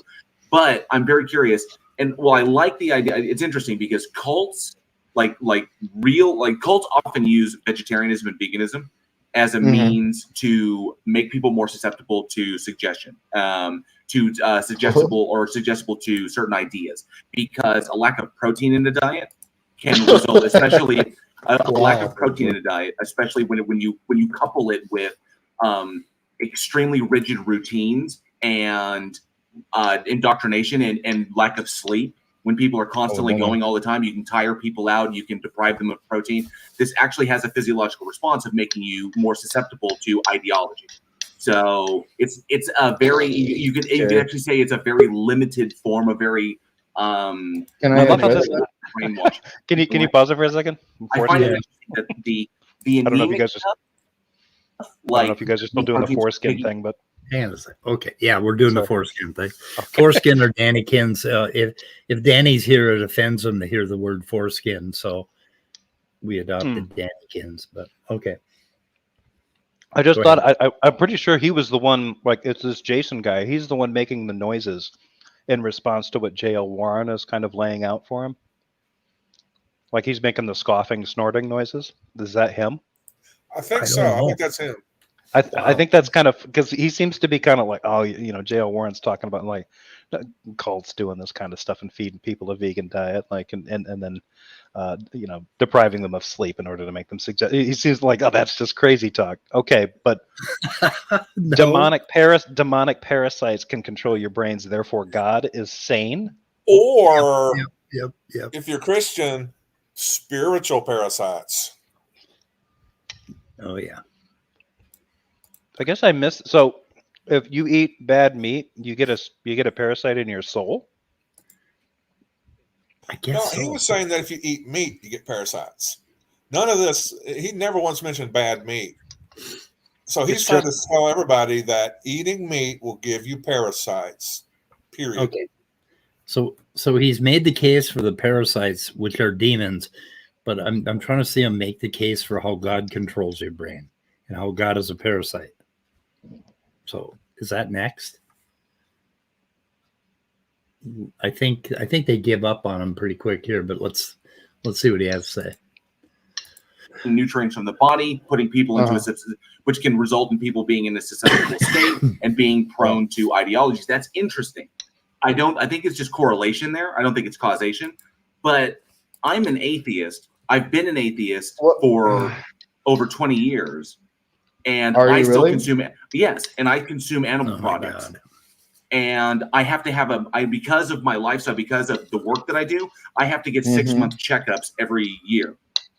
But I'm very curious, and I like the idea. It's interesting because cults, cults often use vegetarianism and veganism as a means to make people more susceptible to suggestion, suggestible to certain ideas, because a lack of protein in the diet can result, especially a lack of protein in a diet, especially when you couple it with extremely rigid routines and indoctrination and lack of sleep. When people are constantly going all the time, you can tire people out. You can deprive them of protein. This actually has a physiological response of making you more susceptible to ideology. So it's a very you could actually say it's a very limited form, a very Can I address that? brainwash. Can you pause it for a second? I find it interesting that the I don't know if you guys stuff, I don't know if you guys are still doing the foreskin thing, but hang on a second. Okay, yeah, we're doing the foreskin thing. Foreskin or Dannykins. If Danny's here, it offends him to hear the word foreskin, so we adopted Dannykins. But okay. I just thought I'm pretty sure he was the one. Like, it's this Jason guy. He's the one making the noises in response to what J.L. Warren is kind of laying out for him. Like, he's making the scoffing, snorting noises. Is that him? I think so. I think that's him. I think that's kind of because he seems to be kind of like, J.L. Warren's talking about like cults doing this kind of stuff and feeding people a vegan diet, like and then depriving them of sleep in order to make them suggest. He seems like, oh, that's just crazy talk. Okay, but demonic parasites can control your brains. Therefore, God is sane. Or yep. If you're Christian, spiritual parasites. Oh yeah. I guess I missed. So, if you eat bad meat, you get a parasite in your soul. I guess he was saying that if you eat meat, you get parasites. None of this. He never once mentioned bad meat. So he's trying to tell everybody that eating meat will give you parasites. Period. Okay. So he's made the case for the parasites, which are demons, but I'm trying to see him make the case for how God controls your brain and how God is a parasite. So is that next? I think they give up on him pretty quick here, but let's see what he has to say. Nutrients from the body, putting people into which can result in people being in a susceptible state and being prone to ideologies. That's interesting. I think it's just correlation there. I don't think it's causation. But I'm an atheist. I've been an atheist for over 20 years. And I still consume it. Yes, and I consume animal products. And I have to have because of my lifestyle, because of the work that I do, I have to get 6-month checkups every year.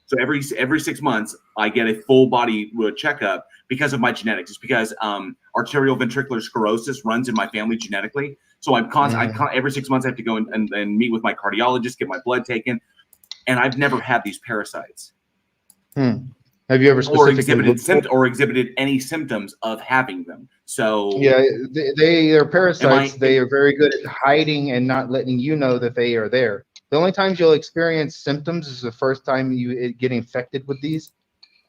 So every 6 months, I get a full body checkup because of my genetics. It's because arterial ventricular sclerosis runs in my family genetically. So I'm every 6 months I have to go and meet with my cardiologist, get my blood taken, and I've never had these parasites. Have you ever exhibited any symptoms of having them? So yeah, they are parasites. They are very good at hiding and not letting you know that they are there. The only times you'll experience symptoms is the first time you get infected with these,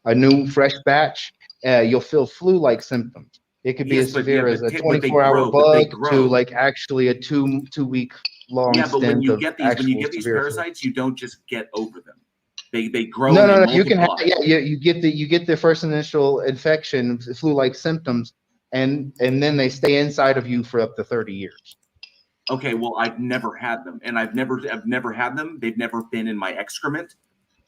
a new fresh batch. You'll feel flu-like symptoms. It could be as severe as a 24-hour bug to like actually a two-week long stint. Yeah, but when you get these parasites, you don't just get over them. They grow. No. You can you get the first initial infection, flu-like symptoms, and then they stay inside of you for up to 30 years. Okay, well, I've never had them, and I've never had them. They've never been in my excrement,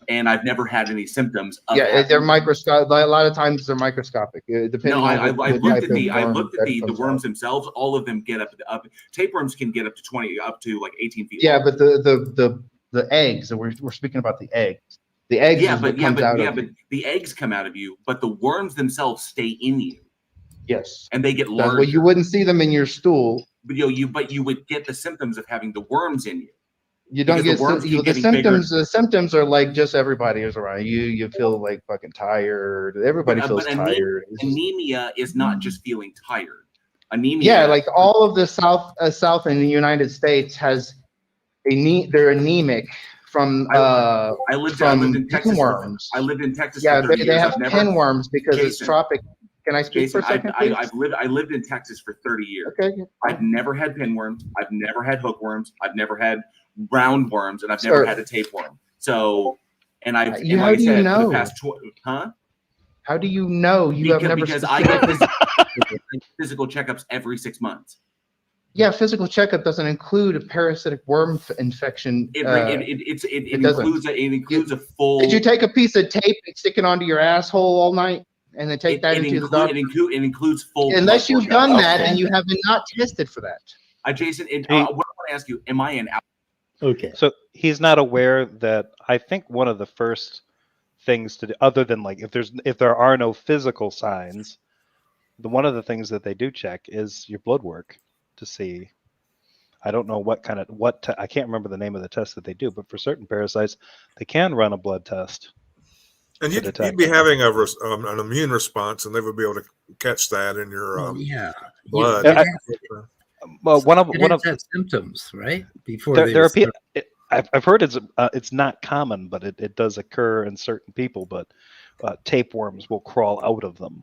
and I've never had any symptoms. They're microscopic. A lot of times they're microscopic, depending on I looked at the worms themselves. All of them get up. Tapeworms can get up to like 18 feet. Yeah, but the eggs. We're speaking about the eggs. The eggs. But the eggs come out of you, but the worms themselves stay in you. Yes, and they get larger. Well, you wouldn't see them in your stool. But you would get the symptoms of having the worms in you. You don't get the symptoms. The symptoms are like just everybody is around you. You feel like fucking tired. Everybody feels tired. Anemia is not just feeling tired. Anemia. Yeah, like all of the South in the United States has they're anemic from I lived in Texas. Pinworms. I lived in Texas. Yeah, for 30 they years. have pinworms because it's tropic. Can I speak Jason, for a second, please? I lived in Texas for 30 years. Okay. I've never had pinworms. I've never had hookworms. I've never had roundworms, and I've never had a tapeworm. So, and I've and how like do I said, you know? For the past How do you know? Because I get physical checkups every 6 months. Yeah, physical checkup doesn't include a parasitic worm infection. It includes a full. Did you take a piece of tape and stick it onto your asshole all night? And then take that into the doctor. It includes full. Unless you've done that and you have been not tested for that. Jason, what I want to ask you: am I an? Okay. So he's not aware that I think one of the first things to do, other than like if there are no physical signs, one of the things that they do check is your blood work to see. I don't know I can't remember the name of the test that they do, but for certain parasites, they can run a blood test. And you'd be having an immune response, and they would be able to catch that in your blood. Well, one of symptoms, right? Before I've heard it's not common, but it does occur in certain people. But tapeworms will crawl out of them.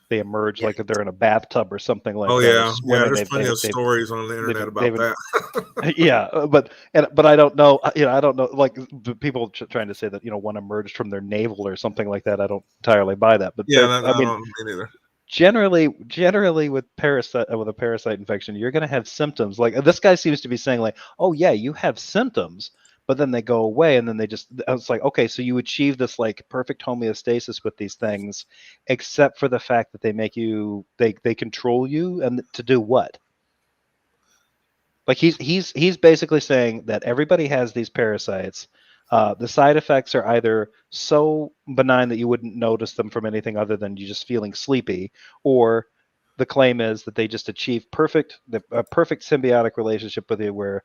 They emerge like if they're in a bathtub or something like that. Oh yeah, there's plenty of stories on the internet about that. Yeah, but I don't know. I don't know. Like the people trying to say that one emerged from their navel or something like that. I don't entirely buy that. But I don't either. Generally with a parasite infection, you're going to have symptoms. Like this guy seems to be saying, like, oh yeah, you have symptoms, but then they go away, and then it's like, okay, so you achieve this like perfect homeostasis with these things, except for the fact that they make you, they control you, and to do what? Like he's basically saying that everybody has these parasites. The side effects are either so benign that you wouldn't notice them from anything other than you just feeling sleepy, or the claim is that they just achieve a perfect symbiotic relationship with you, where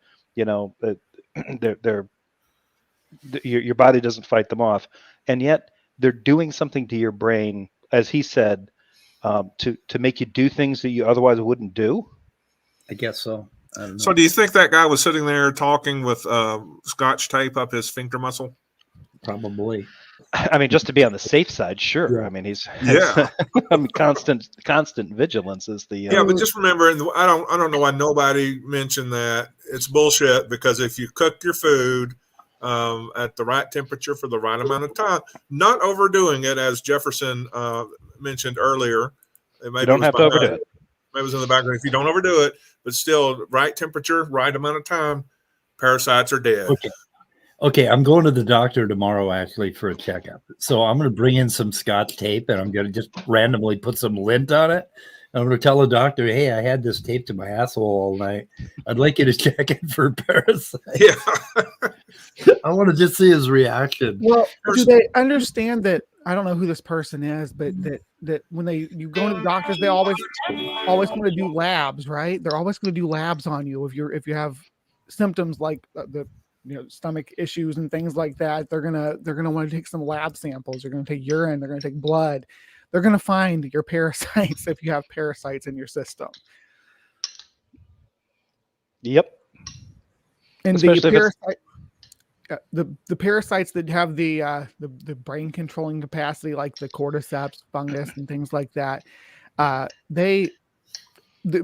your body doesn't fight them off, and yet they're doing something to your brain, as he said, to make you do things that you otherwise wouldn't do. I guess so. So do you think that guy was sitting there talking with scotch tape up his sphincter muscle? Probably. I mean, just to be on the safe side, sure. Yeah. I mean, I mean, constant vigilance is the. Yeah, but just remember, I don't know why nobody mentioned that. It's bullshit, because if you cook your food at the right temperature for the right amount of time, not overdoing it, as Jefferson mentioned earlier. You don't have to overdo it. Maybe in the background if you don't overdo it, but still right temperature, right amount of time, parasites are dead. Okay, I'm going to the doctor tomorrow actually for a checkup. So I'm going to bring in some Scotch tape and I'm going to just randomly put some lint on it. I'm going to tell the doctor, hey, I had this taped to my asshole all night. I'd like you to check it for parasites. Yeah. I want to just see his reaction. Well, do they understand that? I don't know who this person is, but that when you go to the doctors, they always want to do labs, right? They're always going to do labs on you if you have symptoms like the stomach issues and things like that. They're gonna want to take some lab samples. They're gonna take urine. They're gonna take blood. They're gonna find your parasites if you have parasites in your system. Yep. And especially the parasites that have the brain controlling capacity, like the cordyceps fungus and things like that,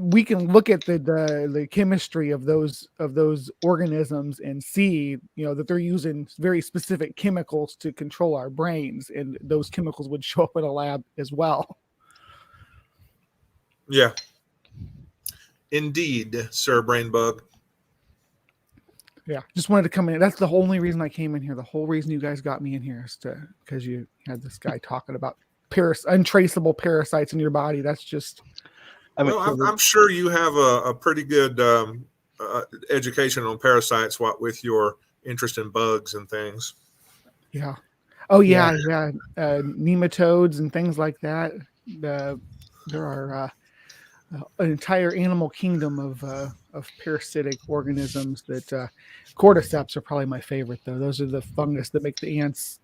we can look at the chemistry of those organisms and see that they're using very specific chemicals to control our brains, and those chemicals would show up in a lab as well. Yeah. Indeed, Sir Brainbug. Yeah, just wanted to come in. That's the only reason I came in here. The whole reason you guys got me in here is because you had this guy talking about untraceable parasites in your body. That's just. I'm sure you have a pretty good education on parasites with your interest in bugs and things. Yeah. Oh, yeah. Nematodes and things like that. There are an entire animal kingdom of parasitic organisms that cordyceps are probably my favorite, though. Those are the fungus that make the ants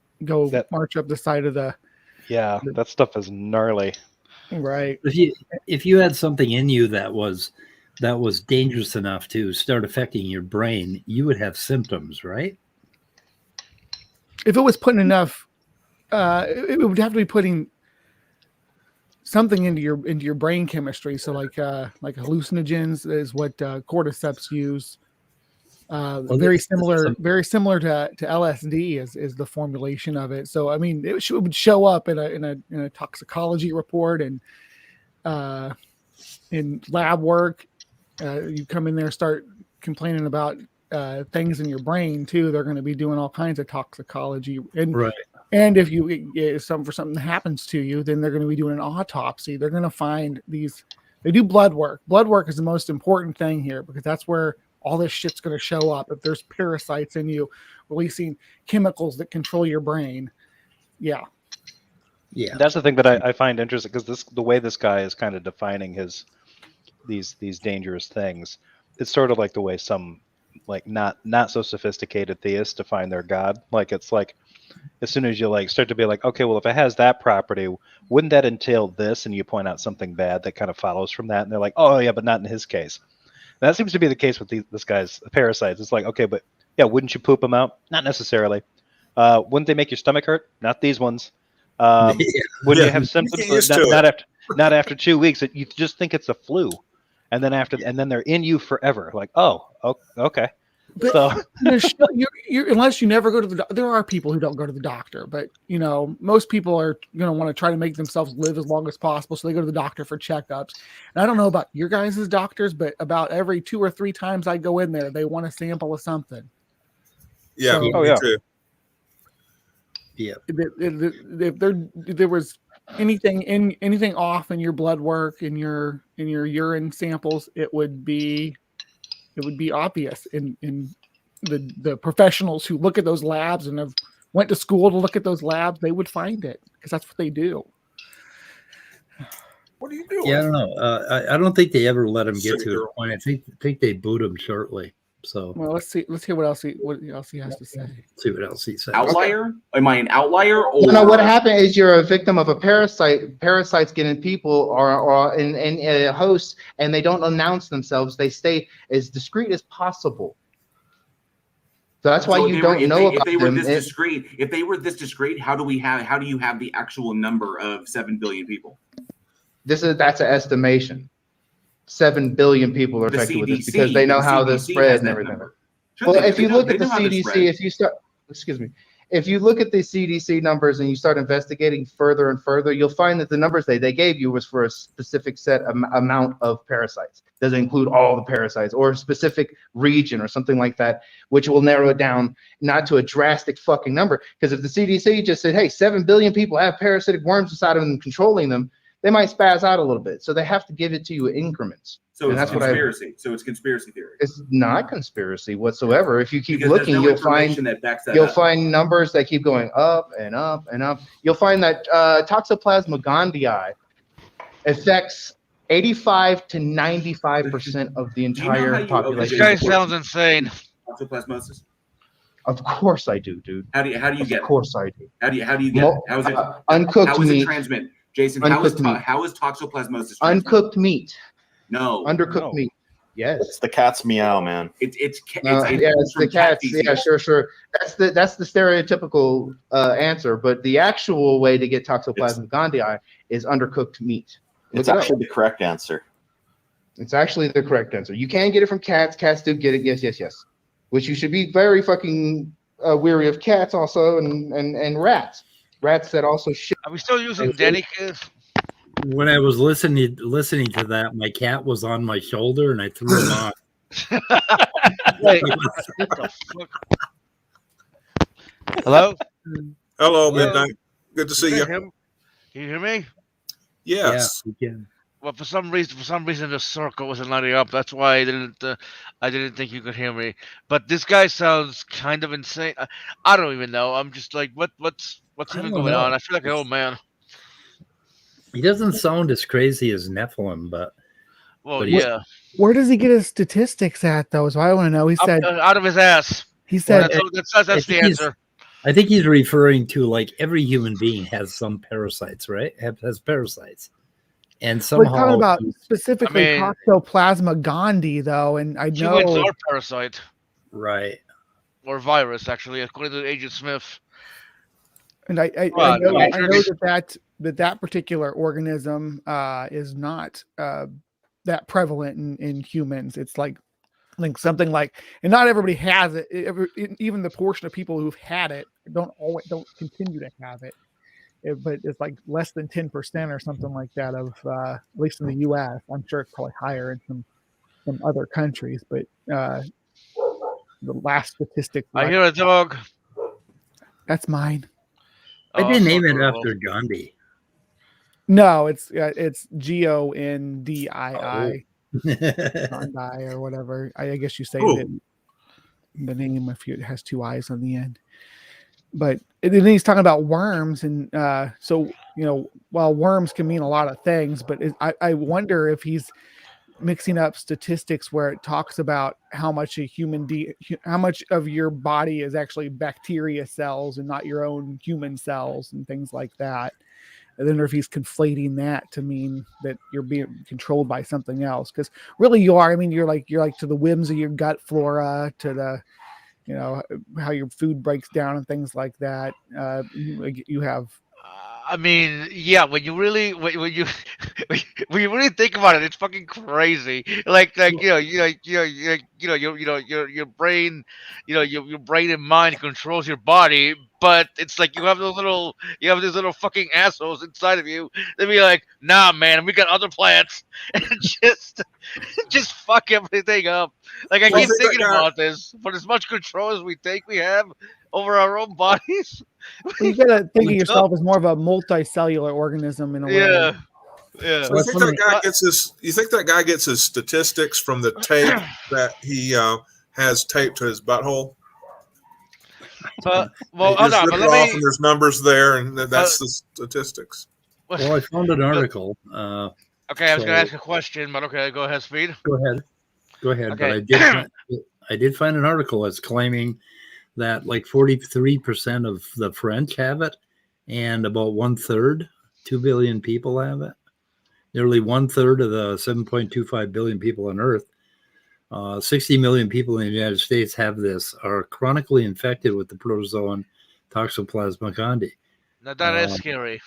march up the side of the. Yeah, that stuff is gnarly. Right. If you had something in you that was dangerous enough to start affecting your brain, you would have symptoms, right? If it was putting enough, it would have to be putting something into your brain chemistry. So like hallucinogens is what cordyceps use. Very similar to LSD is the formulation of it. So I mean, it would show up in a toxicology report and in lab work. You come in there, start complaining about things in your brain too. They're going to be doing all kinds of toxicology, and right. And if something happens to you, then they're going to be doing an autopsy. They're going to find these. They do blood work. Blood work is the most important thing here because that's where all this shit's going to show up. If there's parasites in you, releasing chemicals that control your brain. Yeah. That's the thing that I find interesting because the way this guy is kind of defining these dangerous things, it's sort of like the way some like not so sophisticated theists define their God. Like it's like as soon as you like start to be like, okay, well if it has that property, wouldn't that entail this? And you point out something bad that kind of follows from that, and they're like, oh yeah, but not in his case. And that seems to be the case with this guy's parasites. It's like, okay, but yeah, wouldn't you poop them out? Not necessarily. Wouldn't they make your stomach hurt? Not these ones. Wouldn't you have symptoms? Not after 2 weeks. You just think it's a flu, and then they're in you forever. Like, oh, okay. But so unless you never go to the doctor, there are people who don't go to the doctor, but most people are going to want to try to make themselves live as long as possible, so they go to the doctor for checkups. And I don't know about your guys' doctors, but about every 2 or 3 times I go in there, they want a sample of something. Yeah. So, me too. Yeah. If there was anything off in your blood work, in your urine samples, it would be obvious in the professionals who look at those labs and have went to school to look at those labs. They would find it because that's what they do. What are you doing? Yeah, I don't know. I don't think they ever let him get to a point. I think they boot him shortly. So well, let's hear what else he has to say. See what else he says. Outlier? Am I an outlier? Or no, what happened is you're a victim of a parasite. Parasites get in people or in a host, and they don't announce themselves. They stay as discreet as possible. So that's why you don't know about them. If they were this discreet, how do you have the actual number of 7 billion people? That's an estimation. 7 billion people are affected with this because they know how this spread and everything. Well, if you look at the CDC, if you look at the CDC numbers and you start investigating further and further, you'll find that the numbers they gave you was for a specific set amount of parasites. Doesn't include all the parasites or a specific region or something like that, which will narrow it down not to a drastic fucking number. Because if the CDC just said, hey, 7 billion people have parasitic worms inside of them and controlling them, they might spaz out a little bit. So they have to give it to you in increments. So it's conspiracy. So it's conspiracy theory. It's not conspiracy whatsoever. If you keep looking, you'll find numbers that keep going up and up and up. You'll find that Toxoplasma gondii affects 85 to 95% of the entire population. This guy sounds insane. Toxoplasmosis. Of course I do, dude. How do you get it? Of course I do. How do you get it? How is it uncooked how is meat? It transmit? Jason, how is toxoplasmosis transmitted? Uncooked meat. No. Undercooked meat. Yes. It's the cat's meow, man. It's the cats. Yeah, sure. That's the stereotypical answer, but the actual way to get Toxoplasma gondii is undercooked meat. It's actually the correct answer. It's actually the correct answer. You can get it from cats. Cats do get it. Yes. Which you should be very fucking weary of cats also and rats. Rats that also shit. Are we still using Denny kids? When I was listening to that, my cat was on my shoulder and I threw him off. Wait, hello? Hello, Midnight. Good to see you. Can you hear me? Yes. Yeah, we can. Well, for some reason, the circle wasn't lighting up. That's why I didn't think you could hear me. But this guy sounds kind of insane. I don't even know. I'm just like, what's even going on? I feel like an old man. He doesn't sound as crazy as Nephilim, but yeah. Where does he get his statistics at, though? Is what I want to know. He said out of his ass. He said that's the answer. I think he's referring to like every human being has some parasites, right? Has parasites, and somehow we're talking about specifically Toxoplasma gondii, though, and I know humans are parasite, right? Or virus, actually, according to Agent Smith. And I know that particular organism is not that prevalent in humans. It's like something like, and not everybody has it. Even the portion of people who've had it don't continue to have it. But it's like less than 10% or something like that of at least in the U.S. I'm sure it's probably higher in some other countries, but the last statistic. I hear a dog. That's mine. I didn't name it after Gandhi. No, it's Gondii. Gandhi or whatever. I guess you say the name if it has two I's on the end. But then he's talking about worms, and so while worms can mean a lot of things, but I wonder if he's mixing up statistics where it talks about how much how much of your body is actually bacteria cells and not your own human cells and things like that. I wonder if he's conflating that to mean that you're being controlled by something else, because really you are. I mean, you're like to the whims of your gut flora, to the how your food breaks down and things like that. You have. I mean, yeah. When you really think about it, it's fucking crazy. Like your brain, your brain and mind controls your body, but it's like you have these little fucking assholes inside of you. They be like, nah, man, we got other plants, and just fuck everything up. Like I keep thinking about this, but as much control as we think we have over our own bodies. Well, you gotta think of yourself as more of a multicellular organism in a way. Yeah. So you think that guy gets his statistics from the tape that he has taped to his butthole? But there's numbers there, and that's the statistics. Well, I found an article. Okay, I was going to ask a question, but okay, go ahead, Speed. Go ahead. Okay. But I did find an article that's claiming that like 43% of the French have it, and about 1/3, 2 billion people have it. Nearly 1/3 of the 7.25 billion people on Earth, 60 million people in the United States have this, are chronically infected with the protozoan Toxoplasma gondii. Now that is scary.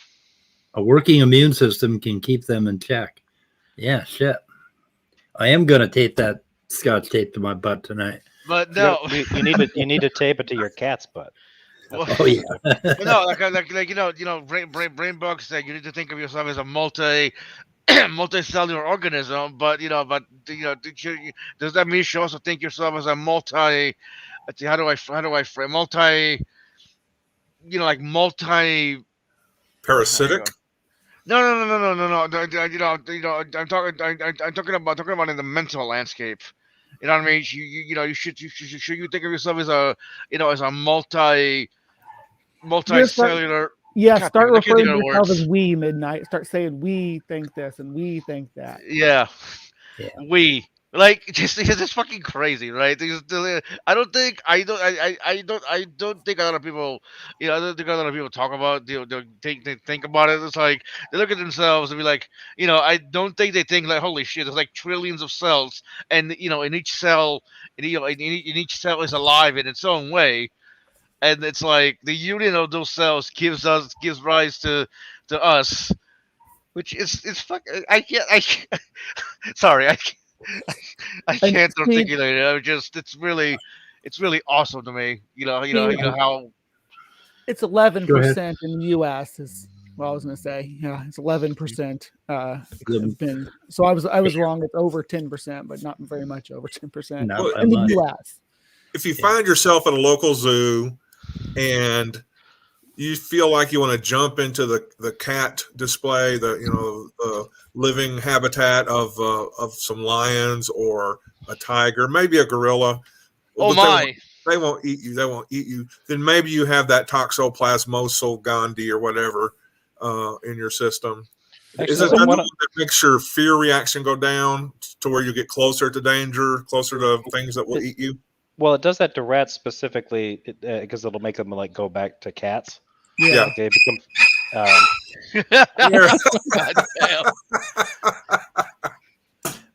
A working immune system can keep them in check. Yeah, shit. I am gonna tape that Scotch tape to my butt tonight. But no, you need to tape it to your cat's butt. Oh yeah. No, like brain bugs say you need to think of yourself as a multicellular organism, but does that mean you should also think yourself as a multi? Let's see, how do I frame multi? Like multi. Parasitic. No. I'm talking about in the mental landscape. You know what I mean? You think of yourself as a as a multicellular. Yeah, God start damn it, I can't think referring of to the yourself as words. we midnight. Start saying we think this and we think that. Yeah. Yeah. We like just because it's fucking crazy, right? I don't think I don't think a lot of people, I don't think a lot of people talk about they think about it. It's like they look at themselves and be like, I don't think they think like, holy shit, there's like trillions of cells, and in each cell, in each cell is alive in its own way, and it's like the union of those cells gives rise to us, which is it's fuck. I can't sorry, I And can't Speed, articulate it. It's really awesome to me. Speed, How. it's Go ahead. 11% in the U.S. is what I was going to say. Yeah, it's 11%. Have been so I was wrong. It's over 10%, but not very much over 10% Not by in the much. U.S. If you find yourself at a local zoo and you feel like you want to jump into the cat display, the living habitat of some lions or a tiger, maybe a gorilla. Oh but my! They won't eat you. They won't eat you. Then maybe you have that toxoplasmosis gondii or whatever in your system. Actually, Is it that that makes your fear reaction go down to where you get closer to danger, closer to things that will eat you? Well, it does that to rats specifically because it'll make them like go back to cats. Yeah. Like they become. God damn.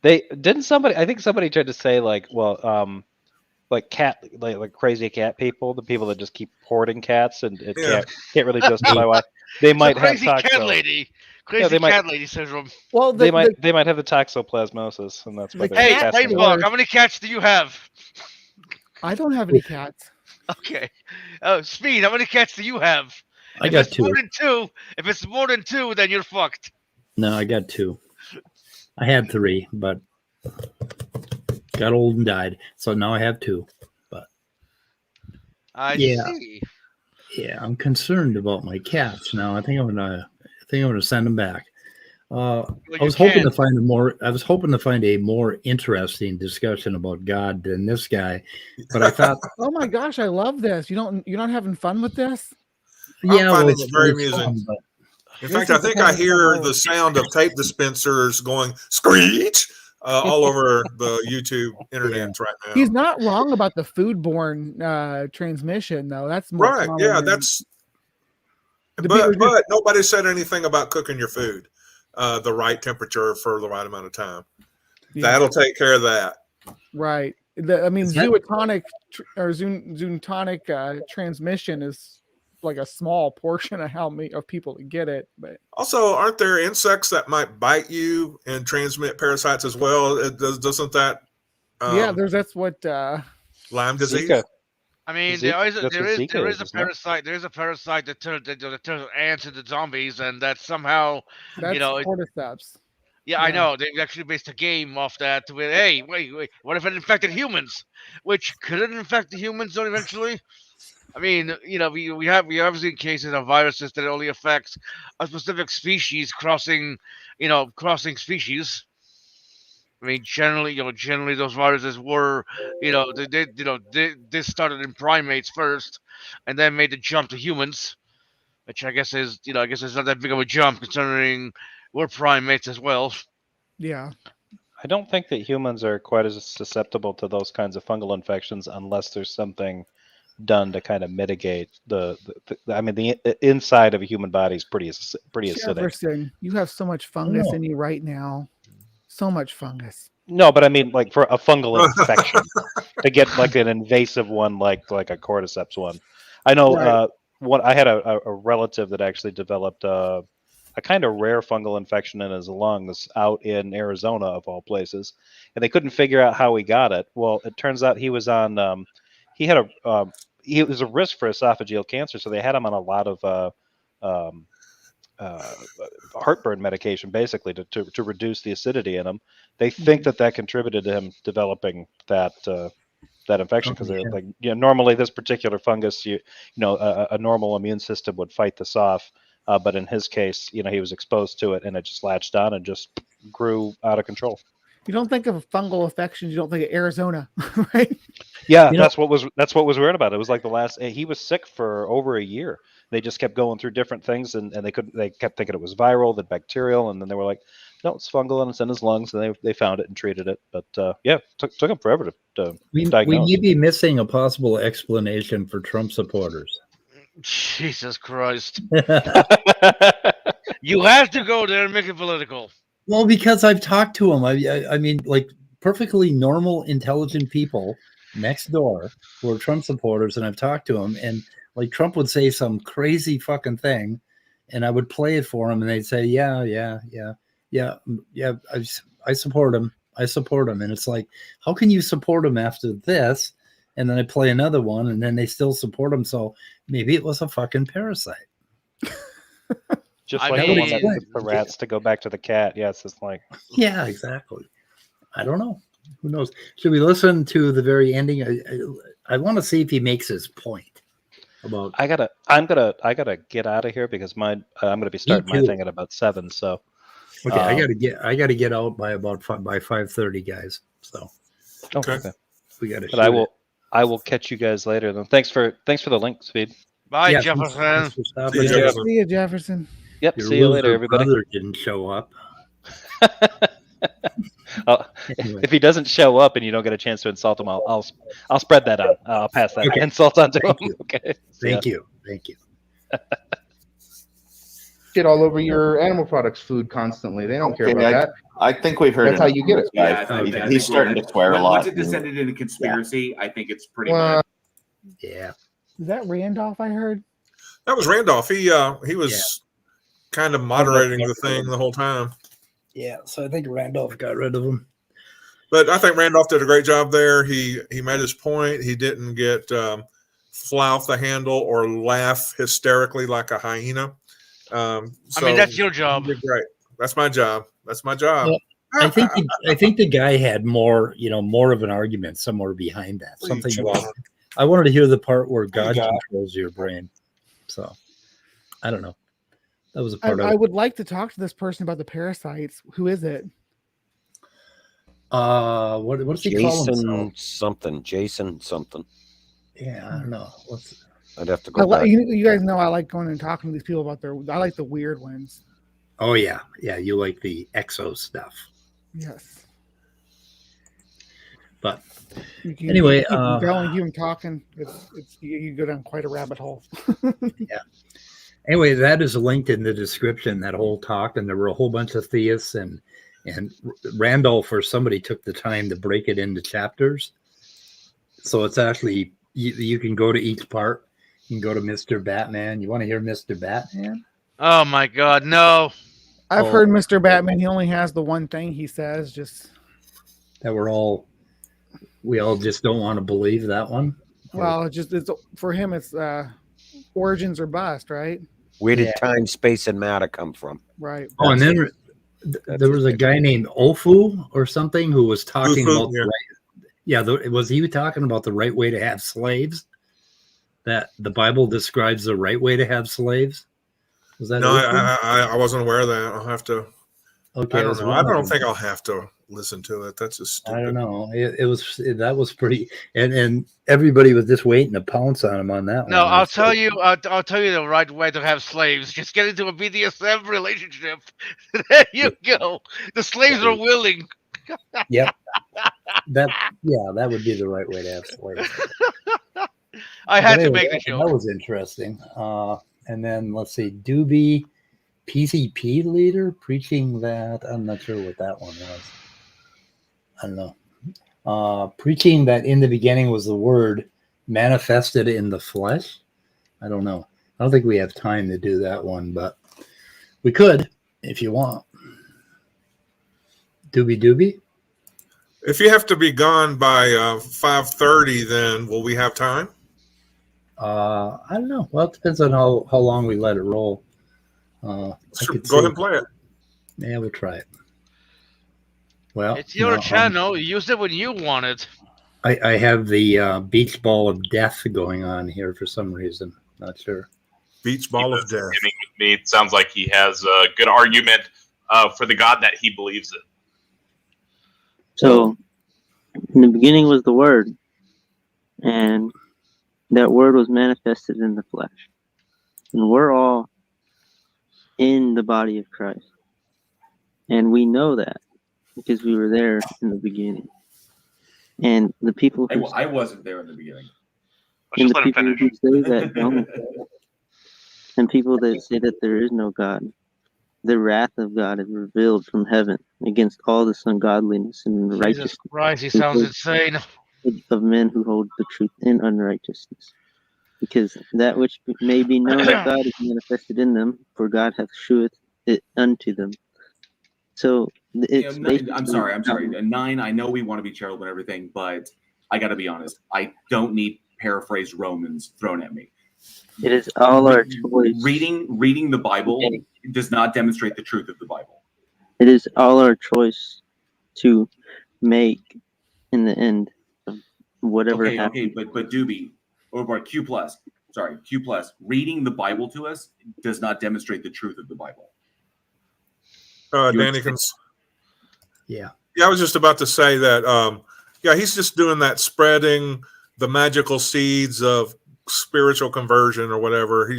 They didn't somebody. I think somebody tried to say like, well, like cat, like crazy cat people, the people that just keep hoarding cats and it can't really justify why they might have crazy cat lady. Crazy cat lady syndrome. Well, they might have the toxoplasmosis, and that's why they're Hey, casting Brainbug, how many cats do you have? I don't have any cats. Okay. Speed, how many cats do you have? I got two. If it's more than two, then you're fucked. No, I got two. I had three, but got old and died. So now I have two. But I see. Yeah, I'm concerned about my cats now. I think I'm gonna send them back. I was hoping to find a more interesting discussion about God than this guy, but I thought, oh my gosh, I love this. You're not having fun with this? I'm finding it very amusing. In fact, I think I hear the sound of tape dispensers going screech all over the YouTube internet right now. He's not wrong about the foodborne transmission, though. That's more right. Yeah, that's. But nobody said anything about cooking your food the right temperature for the right amount of time. Yeah. That'll take care of that. Right. Zootonic transmission is like a small portion of how many of people get it. But also, aren't there insects that might bite you and transmit parasites as well? Doesn't that? That's what Lyme disease. Zika. I mean, there is a parasite. There is a parasite that turns ants into zombies, and that somehow cordyceps. Yeah, I know. They actually based a game off that. With hey, wait, what if it infected humans? Which could it infect the humans though eventually? I mean, we have seen cases of viruses that only affect a specific species crossing species. I mean, generally those viruses were, they started in primates first, and then made the jump to humans, which I guess is not that big of a jump considering we're primates as well. Yeah. I don't think that humans are quite as susceptible to those kinds of fungal infections unless there's something done to kind of mitigate the inside of a human body is pretty acidic. Jefferson, you have so much fungus in you right now. So much fungus. No, but I mean, like for a fungal infection, to get like an invasive one, like a cordyceps one. I know. Right. I had a relative that actually developed a kind of rare fungal infection in his lungs out in Arizona, of all places, and they couldn't figure out how he got it. Well, it turns out he was on. He had it was a risk for esophageal cancer, so they had him on a lot of heartburn medication, basically to reduce the acidity in him. They think that contributed to him developing that infection, because they're like, normally this particular fungus, a normal immune system would fight this off, but in his case, he was exposed to it and it just latched on and just grew out of control. You don't think of fungal infections, you don't think of Arizona, right? Yeah, that's what was weird about it. It was like he was sick for over a year. They just kept going through different things, and they kept thinking it was viral, then bacterial, and then they were like, no, it's fungal and it's in his lungs, and they found it and treated it. But took them forever to diagnose. We may be missing a possible explanation for Trump supporters. Jesus Christ. You have to go there and make it political. Well, because I've talked to them. I mean, like perfectly normal, intelligent people next door who are Trump supporters, and I've talked to them, and like Trump would say some crazy fucking thing, and I would play it for them, and they'd say, yeah, I support him. I support him. And it's like, how can you support him after this? And then I play another one, and then they still support him. So maybe it was a fucking parasite. Just like the one that took the rats to go back to the cat. Yeah, it's just like. Yeah, exactly. I don't know. Who knows? Should we listen to the very ending? I want to see if he makes his point about. I gotta get out of here because I'm gonna be starting my thing at about 7. So. Okay, I gotta get out by about by 5:30, guys. So. Okay. We gotta. But I will catch you guys later. Then thanks for the link, Speed. Bye, Jefferson. See you, Jefferson. Yep. See you later, everybody. Brother didn't show up. If he doesn't show up and you don't get a chance to insult him, I'll spread that on. I'll pass that insult on to him. Okay. Thank you. Get all over your animal products food constantly. They don't care about that. I think we've heard. That's how you get it. Yeah, he's starting to swear a lot. Once it descended into conspiracy, I think it's pretty much. Yeah. Is that Randolph? I heard. That was Randolph. He was kind of moderating the thing the whole time. Yeah, so I think Randolph got rid of him. But I think Randolph did a great job there. He made his point. He didn't get fly off the handle or laugh hysterically like a hyena. I mean, that's your job. Great. That's my job. Well, I think the guy had more of an argument somewhere behind that. Something about. I wanted to hear the part where God controls your brain. So, I don't know. That was a part of it. I would like to talk to this person about the parasites. Who is it? What's he call himself? Jason something. Yeah, I don't know. I'd have to go back. You guys know I like going and talking to these people about I like the weird ones. Oh yeah, you like the exo stuff. Yes. But anyway, keep going, keep them talking. You go down quite a rabbit hole. Yeah. Anyway, that is linked in the description, that whole talk, and there were a whole bunch of theists, and Randolph or somebody took the time to break it into chapters. So it's actually you can go to each part. You can go to Mr. Batman. You want to hear Mr. Batman? Oh my God, no! I've heard Mr. Batman. He only has the one thing he says. Just that we all just don't want to believe that one. Well, it's for him. It's origins or bust, right? Where did time, space, and matter come from? Right. Oh, and then there was a guy named Ofu or something who was talking about was he talking about the right way to have slaves? That the Bible describes the right way to have slaves? Was that? No, I wasn't aware of that. I'll have to. Okay, I don't know. I don't think I'll have to listen to it. That's just stupid. I don't know. That was pretty, and everybody was just waiting to pounce on him on that one. No, I'll tell you the right way to have slaves. Just get into a BDSM relationship. There you go. The slaves are willing. Yep. That would be the right way to have slaves. I had to make the joke. That was interesting. And then let's see, Doobie, PCP leader, preaching that. I'm not sure what that one was. I don't know. Preaching that in the beginning was the Word manifested in the flesh. I don't know. I don't think we have time to do that one, but we could if you want. Doobie. If you have to be gone by 5:30, then will we have time? I don't know. Well, it depends on how long we let it roll. Go ahead and play it. Yeah, we'll try it. Well, it's your channel. Use it when you want it. I have the beach ball of death going on here for some reason. Not sure. Beach ball of death. With me. It sounds like he has a good argument for the God that he believes in. So, in the beginning was the Word, and that Word was manifested in the flesh. And we're all in the body of Christ. And we know that because we were there in the beginning. And the people who I wasn't there in the beginning. and the people who say that don't, and people that say that there is no God, the wrath of God is revealed from heaven against all this ungodliness and Jesus unrighteousness Christ, he sounds insane. of men who hold the truth in unrighteousness. Because that which may be known of God is manifested in them, for God hath shewed it unto them. So it's I'm sorry. 9, I know we want to be charitable and everything, but I got to be honest. I don't need paraphrased Romans thrown at me. It is all our choice. Reading the Bible does not demonstrate the truth of the Bible. It is all our choice to make in the end of whatever happens. Okay, but Doobie, or Q+, reading the Bible to us does not demonstrate the truth of the Bible. Dannikins. Yeah. Yeah, I was just about to say that. He's just doing that, spreading the magical seeds of spiritual conversion or whatever.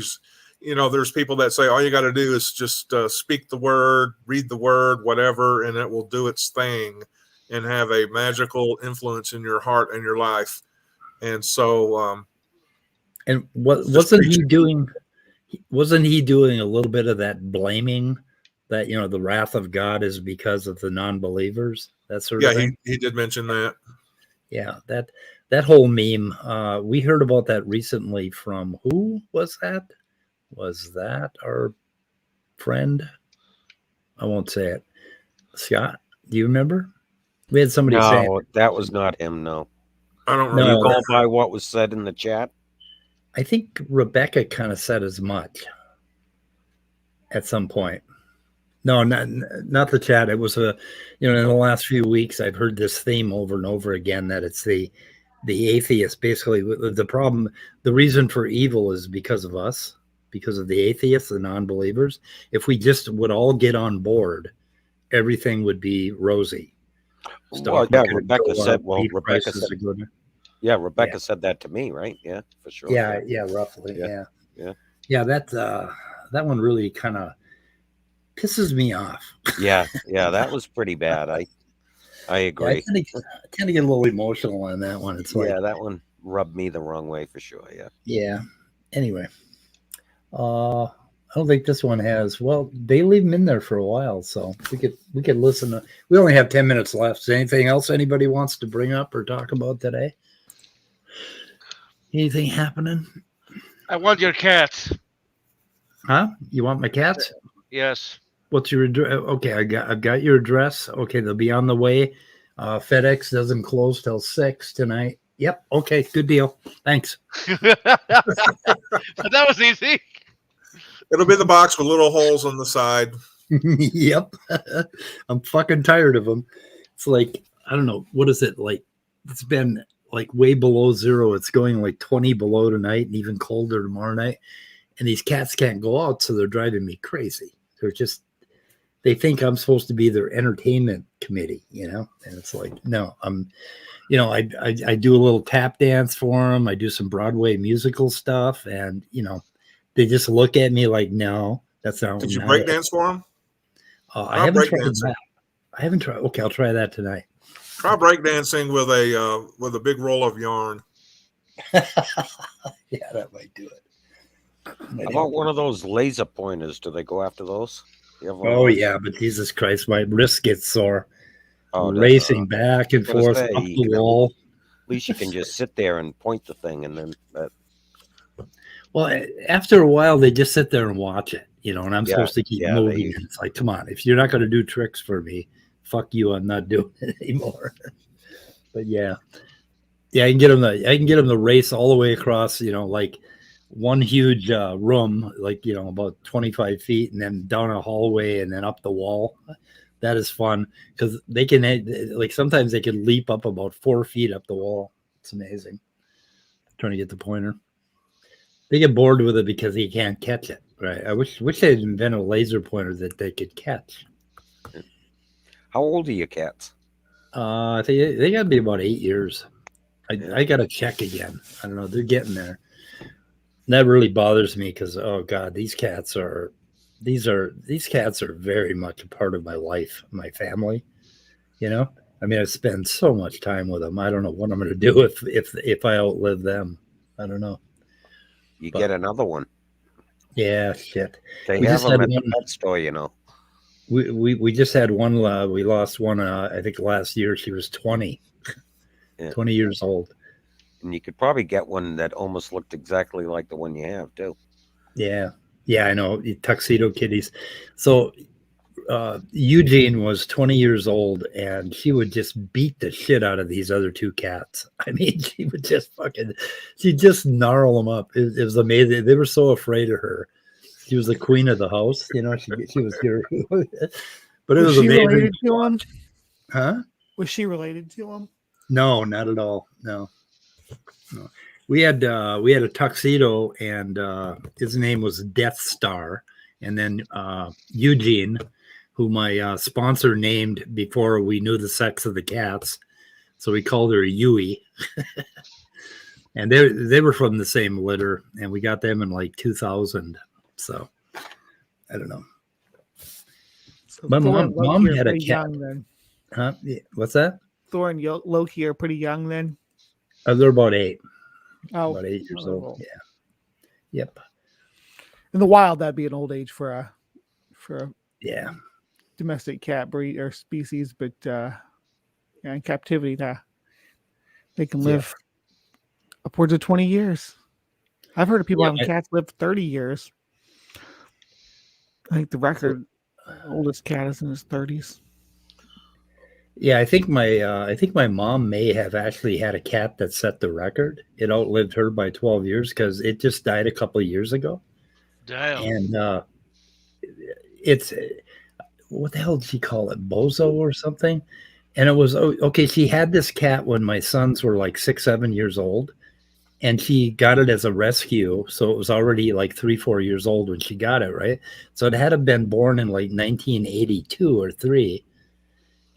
There's people that say all you got to do is just speak the word, read the word, whatever, and it will do its thing and have a magical influence in your heart and your life. And so, and wasn't he doing a little bit of that blaming that, the wrath of God is because of the non-believers, that sort of thing? He did mention that. Yeah, that whole meme. We heard about that recently from who was that? Was that our friend? I won't say it. Scott, do you remember? We had somebody say No, that was not him. No, I don't know. You go by what was said in the chat. I think Rebecca kind of said as much at some point. No, not the chat. It was in the last few weeks, I've heard this theme over and over again that it's the atheist. Basically, the problem, the reason for evil is because of us, because of the atheists, the non-believers. If we just would all get on board, everything would be rosy. Rebecca said. Rebecca said that to me, right? Yeah, for sure. Yeah, roughly. Yeah. That one really kind of pisses me off. Yeah, that was pretty bad. I agree. I tend to get a little emotional on that one. It's like, that one rubbed me the wrong way for sure. Yeah. Anyway, I don't think this one has. Well, they leave them in there for a while, so we could listen to. We only have 10 minutes left. Is there anything else anybody wants to bring up or talk about today? Anything happening? I want your cats. Huh? You want my cats? Yes. What's your address? Okay, I've got your address. Okay, they'll be on the way. FedEx doesn't close till 6 tonight. Yep. Okay, good deal. Thanks. That was easy. It'll be the box with little holes on the side. Yep. I'm fucking tired of them. It's like, I don't know, what is it like? It's been like way below zero. It's going like 20 below tonight and even colder tomorrow night. And these cats can't go out, so they're driving me crazy. They think I'm supposed to be their entertainment committee, and it's like, no, I do a little tap dance for them. I do some Broadway musical stuff, and they just look at me like, no, that's not. Did you break dance for them? I haven't tried that. I haven't tried. Okay, I'll try that tonight. Try breakdancing with a big roll of yarn. Yeah, that might do it. How about one of those laser pointers? Do they go after those? Oh yeah, but Jesus Christ, my wrist gets sore. Racing back and forth up the wall. At least you can just sit there and point the thing, and then. Well, after a while, they just sit there and watch it, and I'm supposed to keep moving. It's like, come on, if you're not going to do tricks for me, fuck you, I'm not doing it anymore. But yeah, Yeah, I can get them to race all the way across, like one huge room, like about 25 feet, and then down a hallway, and then up the wall. That is fun because they can like sometimes they can leap up about 4 feet up the wall. It's amazing. Trying to get the pointer. They get bored with it because he can't catch it. Right. I wish they'd invented a laser pointer that they could catch. How old are your cats? I think they got to be about 8 years. I got to check again. I don't know. They're getting there. And that really bothers me because, oh God, these cats are very much a part of my life, my family. I mean, I spend so much time with them. I don't know what I'm going to do if I outlive them. I don't know. Get another one. Yeah, shit. They have them at the pet store, We just had one. We lost one. I think last year she was 20. Yeah. 20 years old. And you could probably get one that almost looked exactly like the one you have too. Yeah, I know. Tuxedo kitties. So Eugene was 20 years old, and she would just beat the shit out of these other two cats. I mean, she'd just gnarl them up. It was amazing. They were so afraid of her. She was the queen of the house. She was here. But it was she amazing. Related to him? Huh? Was she related to him? No, not at all. No. We had a tuxedo, and his name was Death Star, and then Eugene, who my sponsor named before we knew the sex of the cats, so we called her Yui. And they were from the same litter, and we got them in like 2000. So I don't know. So my Thor mom had a cat. Young, then. Huh? Yeah. What's that? Thor and Loki are pretty young then. They're about 8. Oh, about 8 years old. Yeah. Yep. In the wild, that'd be an old age for a yeah domestic cat breed or species, but in captivity, they can live upwards of 20 years. I've heard of people having cats live 30 years. I think the record oldest cat is in his 30s. Yeah, I think my mom may have actually had a cat that set the record. It outlived her by 12 years because it just died a couple of years ago. Damn. And it's what the hell did she call it? Bozo or something? And it was okay. She had this cat when my sons were like 6, 7 years old, and she got it as a rescue. So it was already like 3, 4 years old when she got it, right? So it had to have been born in like 1982 or 3.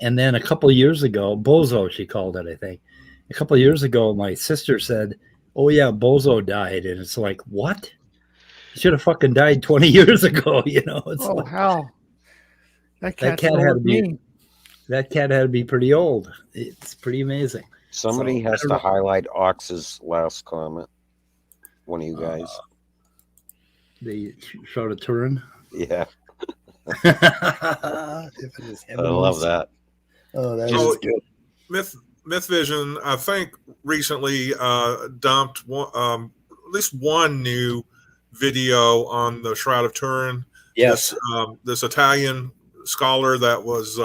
And then a couple of years ago, Bozo, she called it, I think. A couple of years ago, my sister said, "Oh yeah, Bozo died," and it's like, what? He should have fucking died 20 years ago, It's like, hell, that cat had to be. That cat had to be pretty old. It's pretty amazing. Somebody has to highlight Ox's last comment. One of you guys. They shot a Turin. Yeah. I love that. Oh, that is good. Myth Vision, I think, recently dumped at least one new video on the Shroud of Turin. Yes. This Italian scholar that was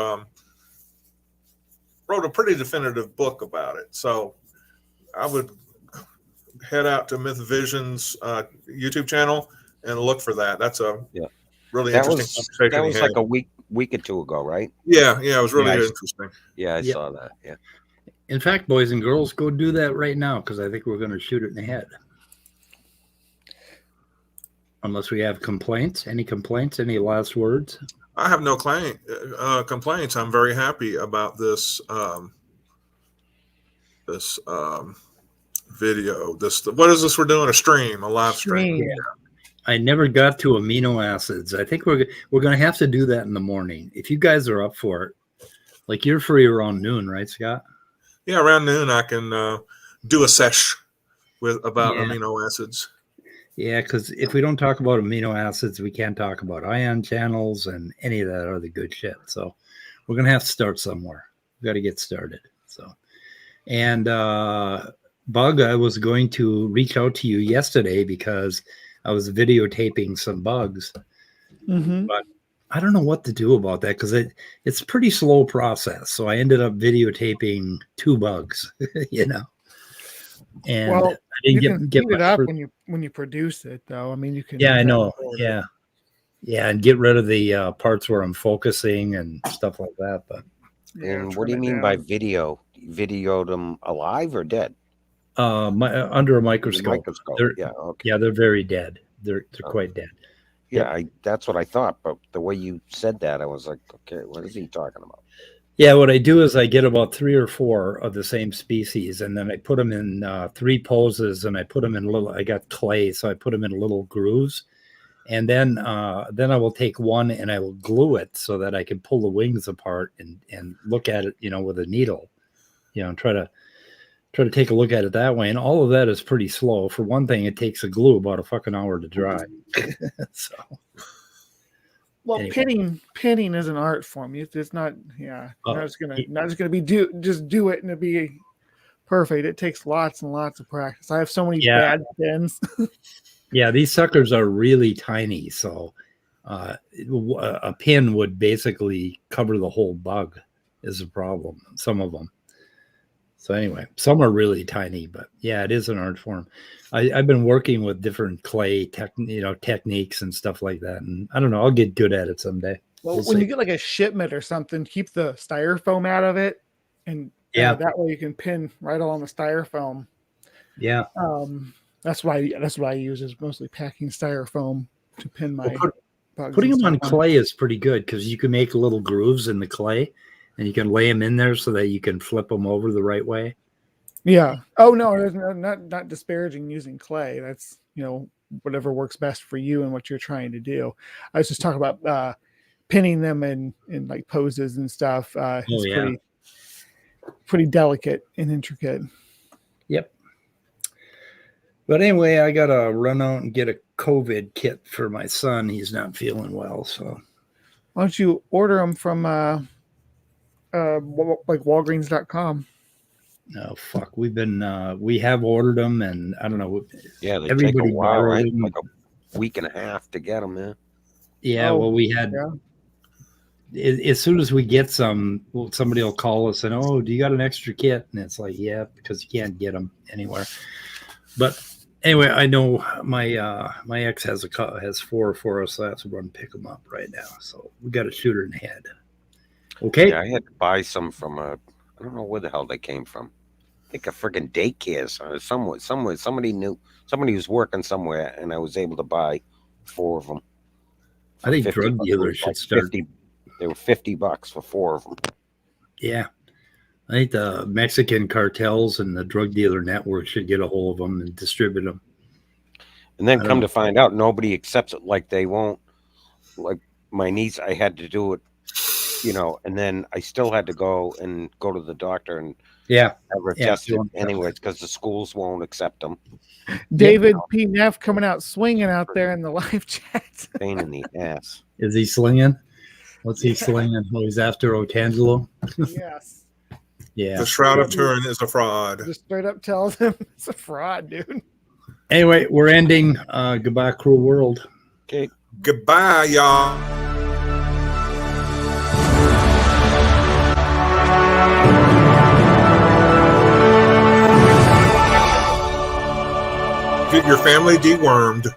wrote a pretty definitive book about it. So I would head out to Myth Vision's YouTube channel and look for that. That's a really interesting conversation. That was like a week or two ago, right? Yeah, it was really interesting. Yeah, I saw that. Yeah. In fact, boys and girls, go do that right now because I think we're going to shoot it in the head. Unless we have complaints. Any complaints? Any last words? I have no complaints. I'm very happy about this video. What is this? We're doing a stream, a live stream. Yeah. I never got to amino acids. I think we're going to have to do that in the morning. If you guys are up for it, like you're free around noon, right, Scott? Yeah, around noon I can do a sesh about amino acids. Yeah, because if we don't talk about amino acids, we can't talk about ion channels and any of that other good shit. So we're going to have to start somewhere. We've got to get started. So, and Bug, I was going to reach out to you yesterday because I was videotaping some bugs, but I don't know what to do about that because it's a pretty slow process. So I ended up videotaping 2 bugs, And Well, I didn't you can get heat it my up first- when you produce it, though. I mean, you can. Yeah, I know. Yeah, yeah, and get rid of the parts where I'm focusing and stuff like that. But And what do you mean by video? Videoed them alive or dead? Under a microscope. Yeah, okay. Yeah, they're very dead. They're quite dead. Yeah, that's what I thought. But the way you said that, I was like, okay, what is he talking about? Yeah, what I do is I get about 3 or 4 of the same species, and then I put them in 3 poses, and I put them in little. I got clay, so I put them in little grooves, and then I will take one and I will glue it so that I can pull the wings apart and look at it, with a needle, and try to take a look at it that way. And all of that is pretty slow. For one thing, it takes a glue about a fucking hour to dry. So. Well, Anyway. pinning is an art form. It's not. Yeah, not just gonna be do it and it'll be perfect. It takes lots and lots of practice. I have so many bad pins. Yeah, these suckers are really tiny, so a pin would basically cover the whole bug. Is a problem. Some of them. So anyway, some are really tiny, but yeah, it is an art form. I've been working with different clay techniques and stuff like that, and I don't know. I'll get good at it someday. Well, when you get like a shipment or something, keep the styrofoam out of it, and that way you can pin right along the styrofoam. Yeah. That's what I use is mostly packing styrofoam to pin my bugs. Putting them on clay is pretty good because you can make little grooves in the clay, and you can lay them in there so that you can flip them over the right way. Yeah. Oh no, there's not disparaging using clay. That's whatever works best for you and what you're trying to do. I was just talking about pinning them in like poses and stuff. It's pretty delicate and intricate. Yep. But anyway, I gotta run out and get a COVID kit for my son. He's not feeling well, so why don't you order them from like Walgreens.com? No, fuck. We have ordered them, and I don't know. Yeah, they take a while, right? Like a week and a half to get them, man. Yeah, well, we had. As soon as we get some, somebody will call us and, oh, do you got an extra kit? And it's like, yeah, because you can't get them anywhere. But anyway, I know my ex has 4 for us, so I have to run pick them up right now. So we got to shoot her in the head. Okay. Yeah, I had to buy some from I don't know where the hell they came from. I think a friggin' daycare somewhere. Somebody was working somewhere, and I was able to buy 4 of them. I think drug dealers should start. They were $50 for 4 of them. Yeah, I think the Mexican cartels and the drug dealer network should get a hold of them and distribute them. And then come to find out, nobody accepts it. Like they won't. Like my niece, I had to do it. And then I still had to go to the doctor and have her tested anyways because the schools won't accept them. David P. Neff coming out swinging out there in the live chat. Pain in the ass. Is he slinging? What's he slinging? Oh, he's after Otangelo? Yes. Yeah. The Shroud of Turin is a fraud. Just straight up tells him it's a fraud, dude. Anyway, we're ending. Goodbye, cruel world. Okay. Goodbye, y'all. Get your family dewormed.